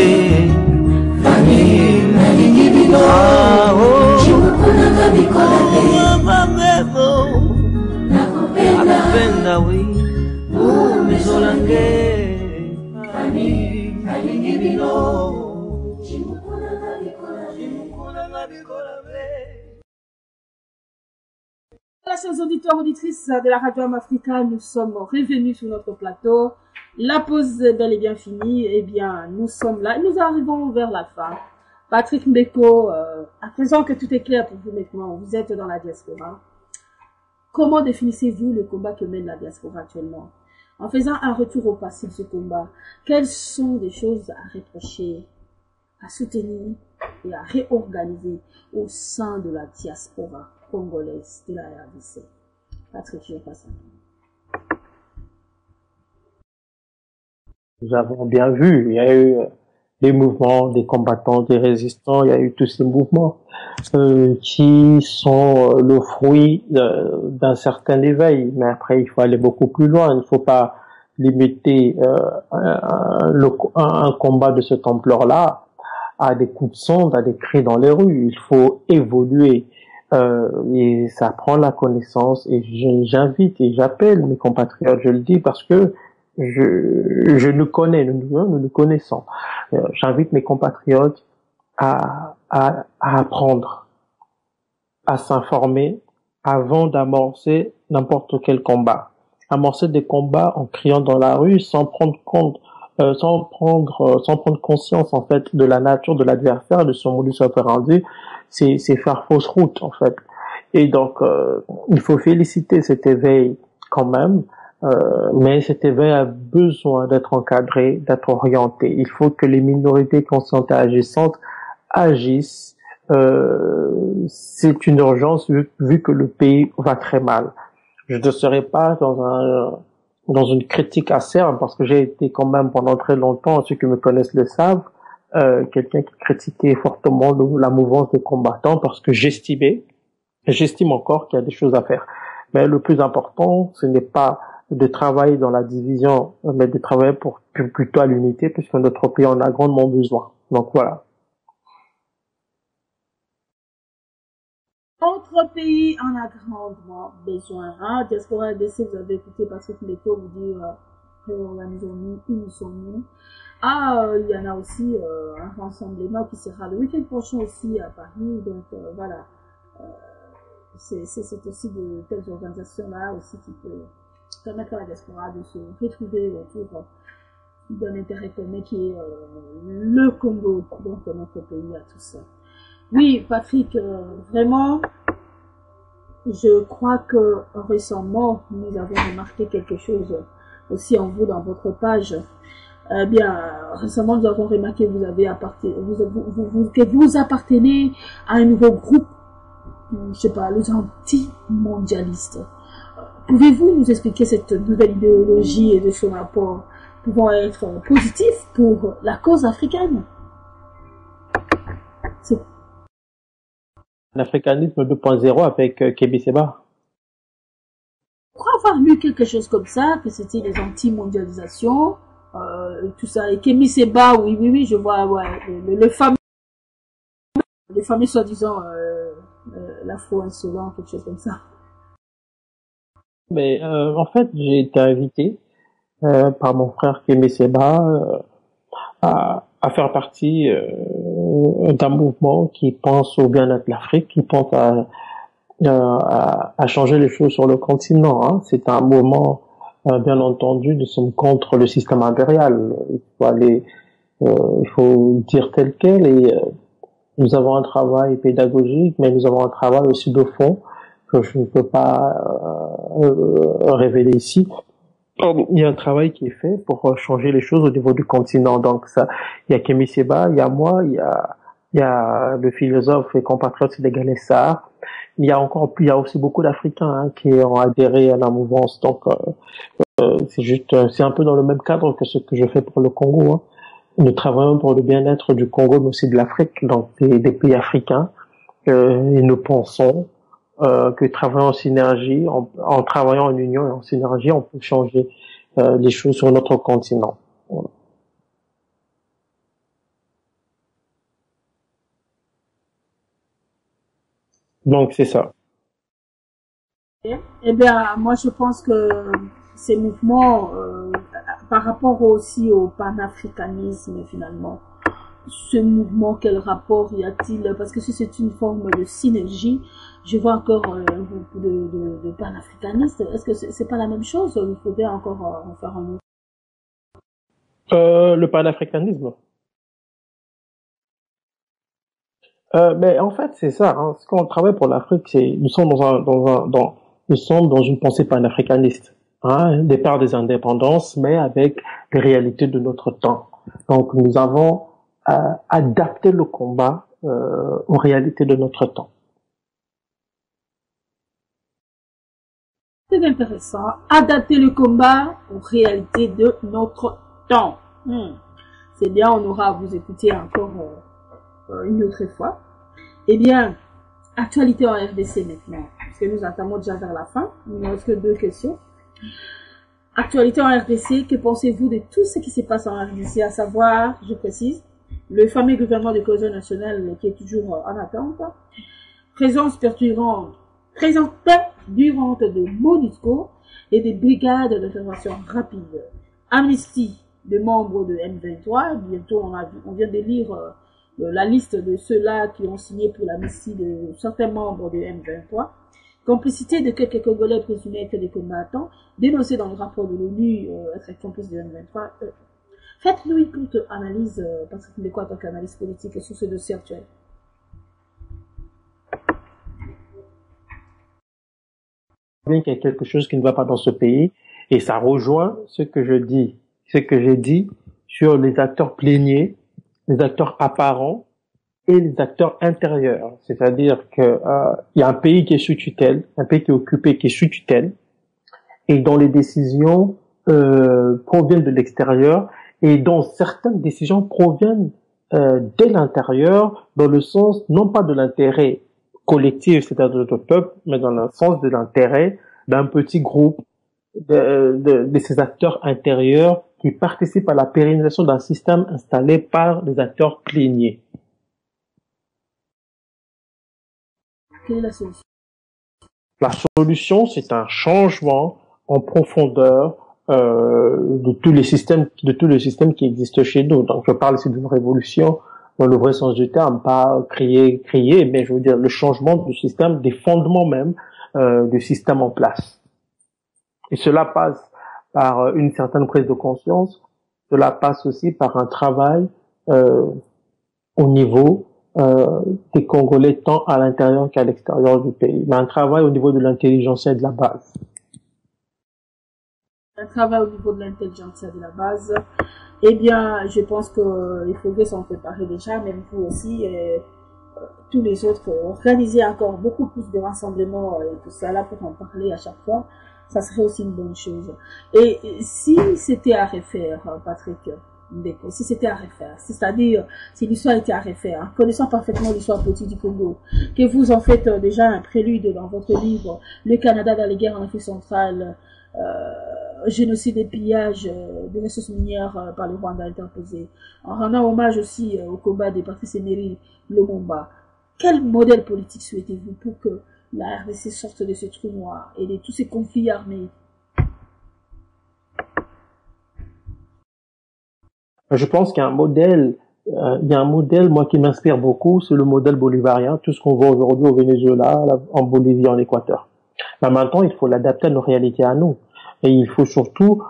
fami nalingi bino Chimukuna na likola be mamemo nakupenda we mizorange fami nalingi bino Chimukuna na likola be chimukunanga bikola be. Voilà, chers auditeurs, auditrices de la radio Africa, nous sommes revenus sur notre plateau. La pause est bel et bien finie. Eh bien, nous sommes là. Nous arrivons vers la fin. Patrick Mbeko, à présent que tout est clair pour vous maintenant, vous êtes dans la diaspora. Comment définissez-vous le combat que mène la diaspora actuellement? En faisant un retour au passé de ce combat, quelles sont des choses à reprocher, à soutenir et à réorganiser au sein de la diaspora congolaise de la RDC? Patrick, je passe. Nous avons bien vu, il y a eu des mouvements, des combattants, des résistants, il y a eu tous ces mouvements qui sont le fruit d'un certain éveil. Mais après, il faut aller beaucoup plus loin. Il ne faut pas limiter un combat de cette ampleur-là à des coups de sonde, à des cris dans les rues. Il faut évoluer. Et ça prend la connaissance. Et j'invite et j'appelle mes compatriotes, je le dis parce que je nous connais, nous nous connaissons. J'invite mes compatriotes à apprendre, à s'informer avant d'amorcer n'importe quel combat. Amorcer des combats en criant dans la rue sans prendre conscience en fait de la nature de l'adversaire, de son modus operandi, c'est faire fausse route en fait. Et donc il faut féliciter cet éveil quand même. Mais cet éveil a besoin d'être encadré, d'être orienté. Il faut que les minorités conscientes et agissantes agissent. C'est une urgence vu que le pays va très mal. Je ne serai pas dans une critique acerbe parce que j'ai été quand même pendant très longtemps, ceux qui me connaissent le savent, quelqu'un qui critiquait fortement la mouvance des combattants parce que j'estime encore qu'il y a des choses à faire. Mais le plus important, ce n'est pas de travailler dans la division, mais de travailler plutôt à l'unité, puisque notre pays en a grandement besoin. Donc voilà. Notre pays en a grandement besoin. Hein? Diaspora RDC, vous avez écouté Patrick Mbeko vous dire réorganisons-nous, unissons-nous. Il y en a aussi un rassemblement qui sera le week-end prochain aussi à Paris. Donc voilà. C'est aussi de telles organisations-là aussi qui peut permettre à la diaspora de se retrouver autour d'un intérêt commun qui est le Congo, donc notre pays à tout ça. Oui, Patrick, vraiment, je crois que récemment, nous avons remarqué quelque chose aussi en vous dans votre page. Récemment, nous avons remarqué que que vous appartenez à un nouveau groupe, je sais pas, les anti-mondialistes. Pouvez-vous nous expliquer cette nouvelle idéologie et de son rapport pouvant être positif pour la cause africaine? L'africanisme 2.0 avec Kébi Seba. Je crois avoir lu quelque chose comme ça, que c'était les anti-mondialisations, tout ça. Et Kébi Seba, oui, je vois, ouais, le fameux soi-disant l'afro-insolent, quelque chose comme ça. Mais en fait, j'ai été invité par mon frère Kémé Seba, à faire partie d'un mouvement qui pense au bien-être de l'Afrique, qui pense à changer les choses sur le continent. Hein. C'est un mouvement, bien entendu, nous sommes contre le système impérial. Il faut dire tel quel, et nous avons un travail pédagogique, mais nous avons un travail aussi de fond que je ne peux pas révéler ici. Il y a un travail qui est fait pour changer les choses au niveau du continent. Donc ça, il y a Kémy Séba, il y a moi, il y a le philosophe et compatriote sénégalais Sarr. Il y a aussi beaucoup d'Africains qui ont adhéré à la mouvance. Donc c'est un peu dans le même cadre que ce que je fais pour le Congo. Hein. Nous travaillons pour le bien-être du Congo, mais aussi de l'Afrique, donc des pays africains. Et nous pensons que travaillant en synergie, en travaillant en union et en synergie, on peut changer les choses sur notre continent. Voilà. Donc c'est ça. Eh bien, moi je pense que ces mouvements, par rapport aussi au panafricanisme finalement, ce mouvement, quel rapport y a-t-il? Parce que si c'est une forme de synergie, je vois encore un groupe de panafricanistes. Est-ce que c'est pas la même chose? Il faudrait encore en faire un autre. Le panafricanisme. Mais en fait, c'est ça. Hein. Quand on travaille pour l'Afrique, nous sommes nous sommes dans une pensée panafricaniste. Hein, départ des indépendances, mais avec les réalités de notre temps. Donc, nous avons adapté le combat aux réalités de notre temps. C'est intéressant. Adapter le combat aux réalités de notre temps. C'est bien, on aura à vous écouter encore une autre fois. Eh bien, actualité en RDC maintenant, parce que nous entamons déjà vers la fin. Il ne reste que 2 questions. Actualité en RDC, que pensez-vous de tout ce qui se passe en RDC, à savoir, je précise, le fameux gouvernement de cohésion nationale qui est toujours en attente, présence perturbante de MONUSCO et des brigades d'intervention rapide, amnistie de membres de M23, bientôt on vient de lire la liste de ceux-là qui ont signé pour l'amnistie de certains membres de M23, complicité de quelques Congolais présumés être des combattants, dénoncés dans le rapport de l'ONU être complices de M23. Faites-nous une courte analyse, parce que de quoi en tant qu'analyse politique sur ce dossier actuel. Bien qu'il y a quelque chose qui ne va pas dans ce pays, et ça rejoint ce que j'ai dit sur les acteurs pléniers, les acteurs apparents et les acteurs intérieurs. C'est-à-dire que il y a un pays qui est sous tutelle, un pays qui est occupé, qui est sous tutelle, et dont les décisions proviennent de l'extérieur, et dont certaines décisions proviennent de l'intérieur, dans le sens non pas de l'intérêt collectif, c'est-à-dire de notre peuple, mais dans le sens de l'intérêt d'un petit groupe de ces acteurs intérieurs qui participent à la pérennisation d'un système installé par les acteurs pléniers. Quelle est la solution? La solution, c'est un changement en profondeur de tous les systèmes qui existent chez nous. Donc, je parle ici d'une révolution dans le vrai sens du terme, pas crier, mais je veux dire le changement du système, des fondements même du système en place. Et cela passe par une certaine prise de conscience, cela passe aussi par un travail au niveau des Congolais, tant à l'intérieur qu'à l'extérieur du pays, mais un travail au niveau de l'intelligence et de la base. Un travail au niveau de l'intelligence et de la base. Eh bien, je pense qu'il faudrait s'en préparer déjà, même vous aussi, et tous les autres, organiser encore beaucoup plus de rassemblements et tout ça là pour en parler à chaque fois. Ça serait aussi une bonne chose. Et si c'était à refaire, Patrick Ndeko, si c'était à refaire, c'est-à-dire si l'histoire était à refaire, connaissant parfaitement l'histoire politique du Congo, que vous en faites déjà un prélude dans votre livre, Le Canada dans les guerres en Afrique centrale, génocide et pillage des ressources minières par le Rwanda interposé, en rendant hommage aussi au combat des Patrice Emery Lumumba. Quel modèle politique souhaitez-vous pour que la RDC sorte de ce trou noir et de tous ces conflits armés? Je pense qu'il y a un modèle, moi, qui m'inspire beaucoup, c'est le modèle bolivarien, tout ce qu'on voit aujourd'hui au Venezuela, en Bolivie, en Équateur. Mais maintenant, il faut l'adapter à nos réalités à nous. Et il faut surtout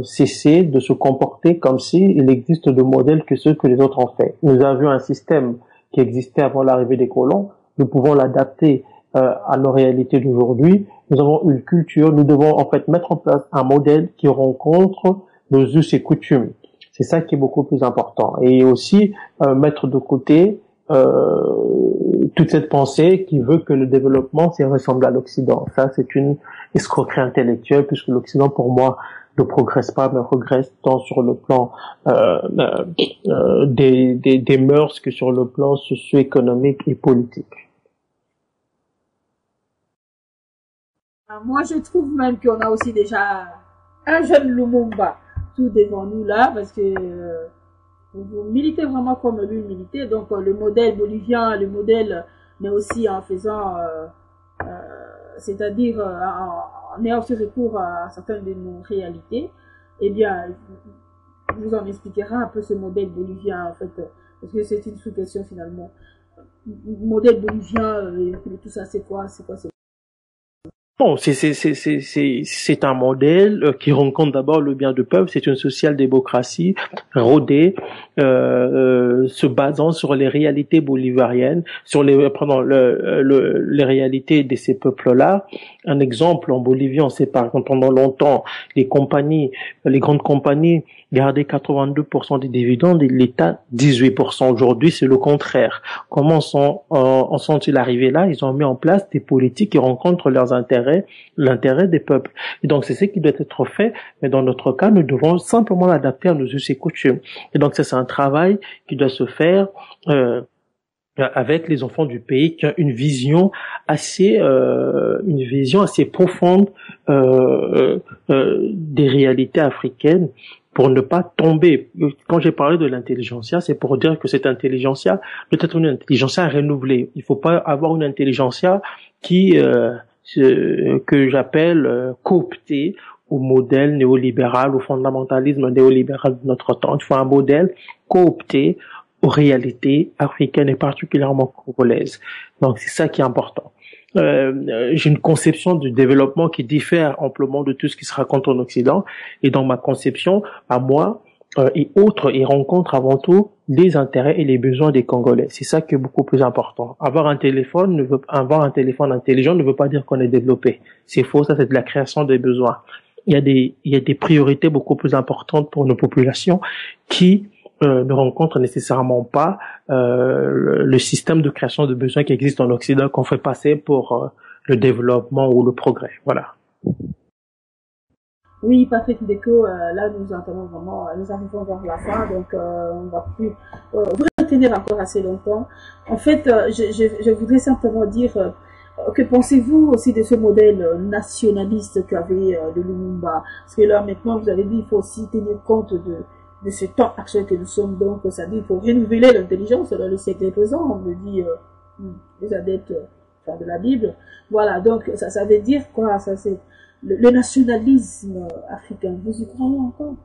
cesser de se comporter comme si il existe de modèles que ceux que les autres ont fait. Nous avions un système qui existait avant l'arrivée des colons, nous pouvons l'adapter à nos réalités d'aujourd'hui. Nous avons une culture, nous devons en fait mettre en place un modèle qui rencontre nos us et coutumes. C'est ça qui est beaucoup plus important. Et aussi mettre de côté toute cette pensée qui veut que le développement c'est ressembler à l'Occident. Ça, c'est une escroquerie intellectuelle puisque l'Occident, pour moi, ne progresse pas, mais regresse tant sur le plan des mœurs que sur le plan socio-économique et politique. Moi, je trouve même qu'on a aussi déjà un jeune Lumumba tout devant nous là, parce que vous militez vraiment comme lui militait, donc le modèle bolivien, le modèle, mais aussi en faisant, c'est-à-dire en ayant ce recours à certaines de nos réalités, eh bien, vous en expliquera un peu ce modèle bolivien, en fait, parce que c'est une sous-question finalement. Modèle bolivien, tout ça, c'est quoi? Bon, c'est un modèle qui rencontre d'abord le bien du peuple. C'est une social-démocratie rodée, se basant sur les réalités bolivariennes, sur les réalités de ces peuples-là. Un exemple, en Bolivie, on sait par exemple pendant longtemps, les grandes compagnies gardaient 82% des dividendes et l'État 18%. Aujourd'hui, c'est le contraire. Comment en sont-ils arrivés là? Ils ont mis en place des politiques qui rencontrent leurs intérêts, l'intérêt des peuples. Et donc, c'est ce qui doit être fait, mais dans notre cas, nous devons simplement l'adapter à nos us et coutumes. Et donc, ça, c'est un travail qui doit se faire avec les enfants du pays qui ont une vision assez profonde des réalités africaines, pour ne pas tomber. Quand j'ai parlé de l'intelligentsia, c'est pour dire que cette intelligentsia doit être une intelligentsia renouvelée. Il faut pas avoir une intelligentsia que j'appelle cooptée au modèle néolibéral, au fondamentalisme néolibéral de notre temps. Il faut un modèle coopté aux réalités africaines et particulièrement congolaises. Donc c'est ça qui est important. J'ai une conception du développement qui diffère amplement de tout ce qui se raconte en Occident, et dans ma conception, à moi et autres, il rencontre avant tout les intérêts et les besoins des Congolais. C'est ça qui est beaucoup plus important. Avoir un téléphone intelligent ne veut pas dire qu'on est développé. C'est faux, ça c'est de la création des besoins. Il y a des priorités beaucoup plus importantes pour nos populations qui ne rencontrent nécessairement pas le système de création de besoins qui existe en Occident, qu'on fait passer pour le développement ou le progrès. Voilà. Oui, Patrick Ndeko, là nous arrivons vers la fin, donc on va plus vous retenir encore assez longtemps. En fait, je voudrais simplement dire que pensez-vous aussi de ce modèle nationaliste qu'avait le Lumumba? Parce que là maintenant, vous avez dit, il faut aussi tenir compte de ce temps actuel que nous sommes, donc ça dit qu'il faut renouveler l'intelligence dans le siècle présent, on le dit les adeptes de la Bible. Voilà, donc ça veut dire quoi? Ça c'est le nationalisme africain. Vous y croyez encore?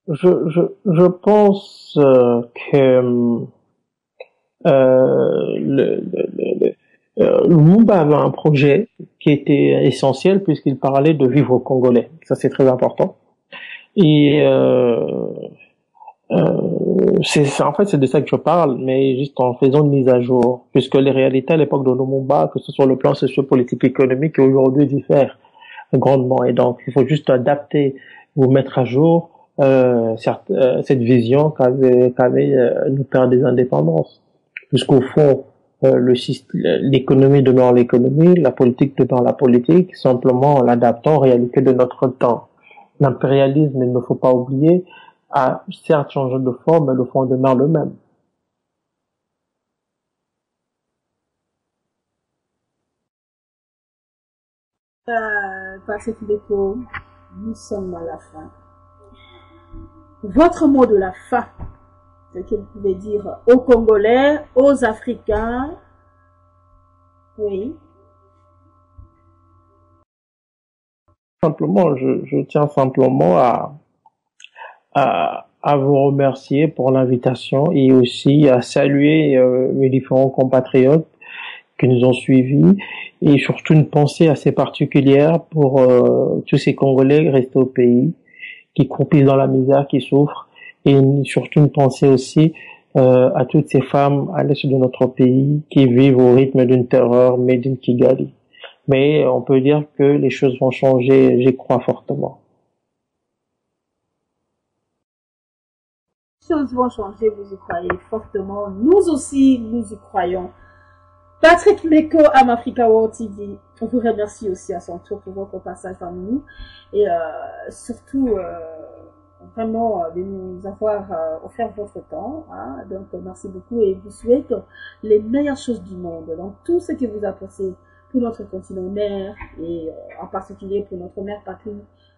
Je pense que Lumumba avait un projet qui était essentiel puisqu'il parlait de vivre au Congolais. Ça c'est très important. Et c'est de ça que je parle, mais juste en faisant une mise à jour, puisque les réalités à l'époque de Lumumba, que ce soit le plan socio-politique économique, aujourd'hui diffèrent grandement. Et donc, il faut juste adapter ou mettre à jour cette vision qu'avait nos pères des indépendances. Puisqu'au fond, l'économie demeure l'économie, la politique demeure la politique, simplement en l'adaptant aux réalités de notre temps. L'impérialisme, il ne faut pas oublier, a certes changé de forme, mais le fond demeure le même. Patrick Ndeko, nous sommes à la fin. Votre mot de la fin, ce que vous pouvez dire aux Congolais, aux Africains, oui. Simplement, je tiens simplement à vous remercier pour l'invitation et aussi à saluer mes différents compatriotes qui nous ont suivis et surtout une pensée assez particulière pour tous ces Congolais restés au pays, qui croupissent dans la misère, qui souffrent, et surtout une pensée aussi à toutes ces femmes à l'est de notre pays qui vivent au rythme d'une terreur made in Kigali. Mais on peut dire que les choses vont changer, j'y crois fortement. Les choses vont changer, vous y croyez fortement. Nous aussi, nous y croyons. Patrick Mbeko, Africa World TV, on vous remercie aussi à son tour pour votre passage parmi nous. Et surtout, vraiment, de nous avoir offert votre temps. Hein. Donc, merci beaucoup et je vous souhaite les meilleures choses du monde dans tout ce que vous apportez pour notre continent mère et en particulier pour notre mère patrie,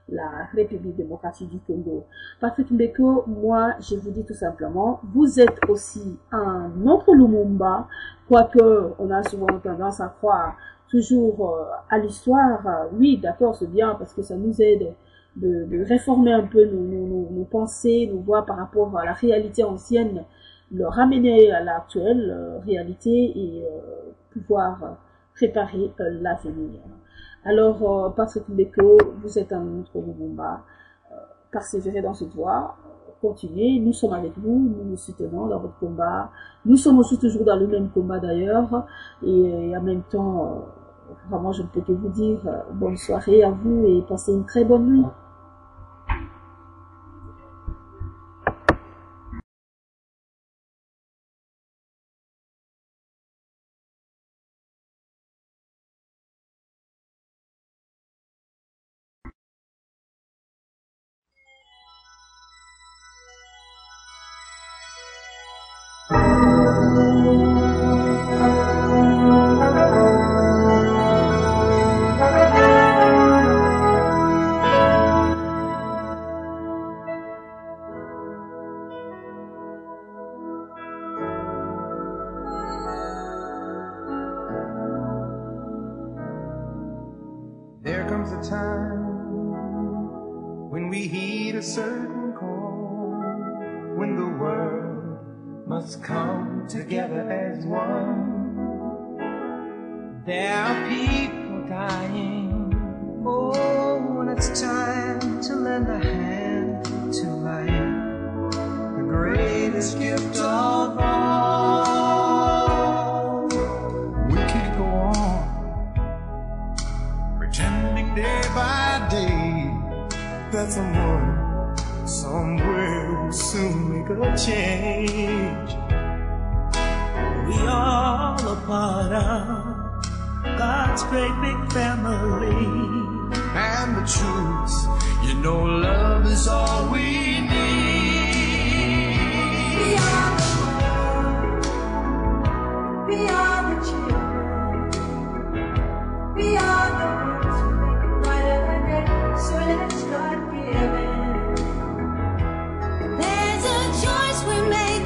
la République démocratique du Congo. Patrick Mbeko, moi, je vous dis tout simplement, vous êtes aussi un autre Lumumba, quoique on a souvent tendance à croire toujours à l'histoire. Oui, d'accord, c'est bien parce que ça nous aide de réformer un peu nos pensées, nos voix par rapport à la réalité ancienne, le ramener à l'actuelle réalité et pouvoir préparer l'avenir. Alors, Patrick Mbeko, vous êtes un autre Lumumba, persévérez dans cette voie, continuez, nous sommes avec vous, nous nous soutenons dans votre combat, nous sommes aussi toujours dans le même combat d'ailleurs, et en même temps, vraiment je ne peux que vous dire bonne soirée à vous et passez une très bonne nuit. Come together as one. There are people dying. Oh, when it's time to lend a hand to life, the greatest gift of all. We can't go on pretending day by day that someone somewhere will soon make a change. We all a part of God's great big family. And the truth, you know, love is all we need. We are the world. We are the children. We are the ones who make a brighter day. So let's start giving. There's a choice we're making.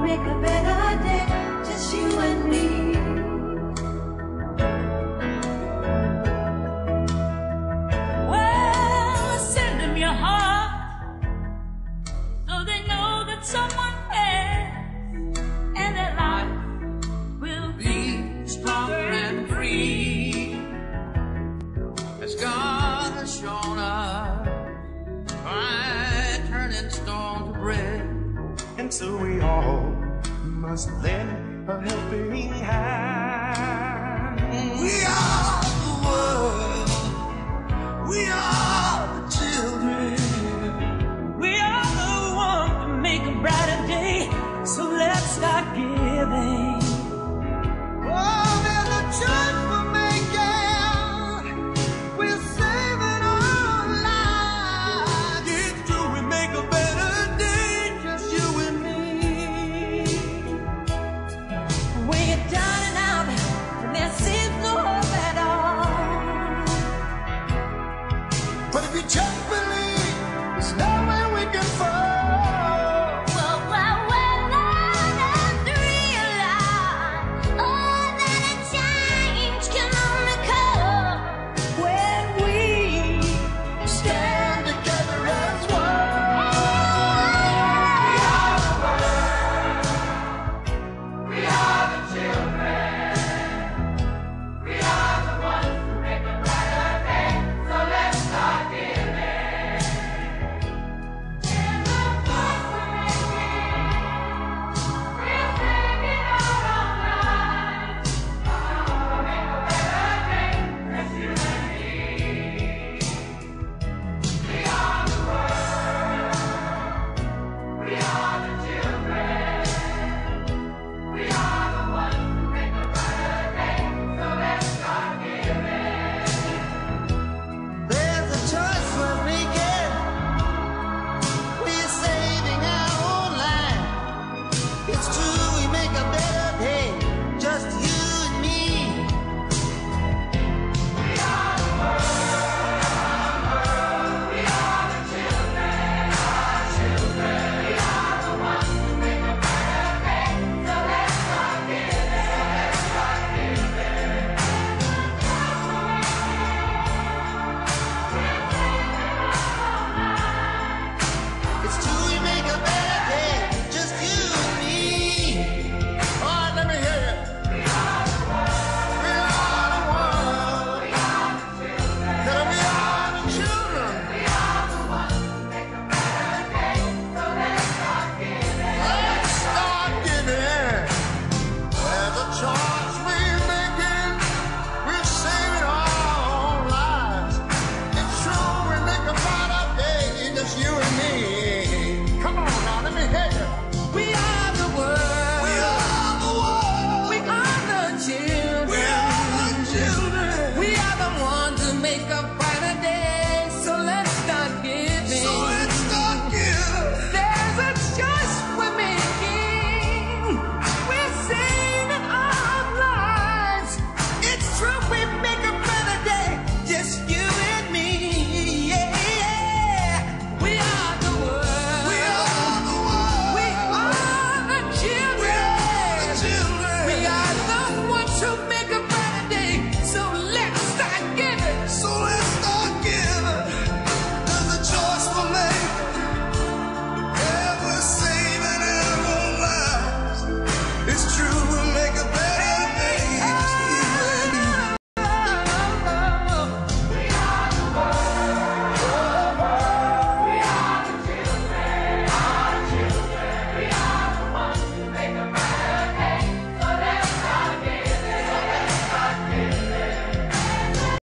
Make a better day, just you and me. Well, send them your heart, so they know that someone cares, and their life will be stronger and free. As God has shown us, by turning stone to bread, and so we all must lend a helping hand. We are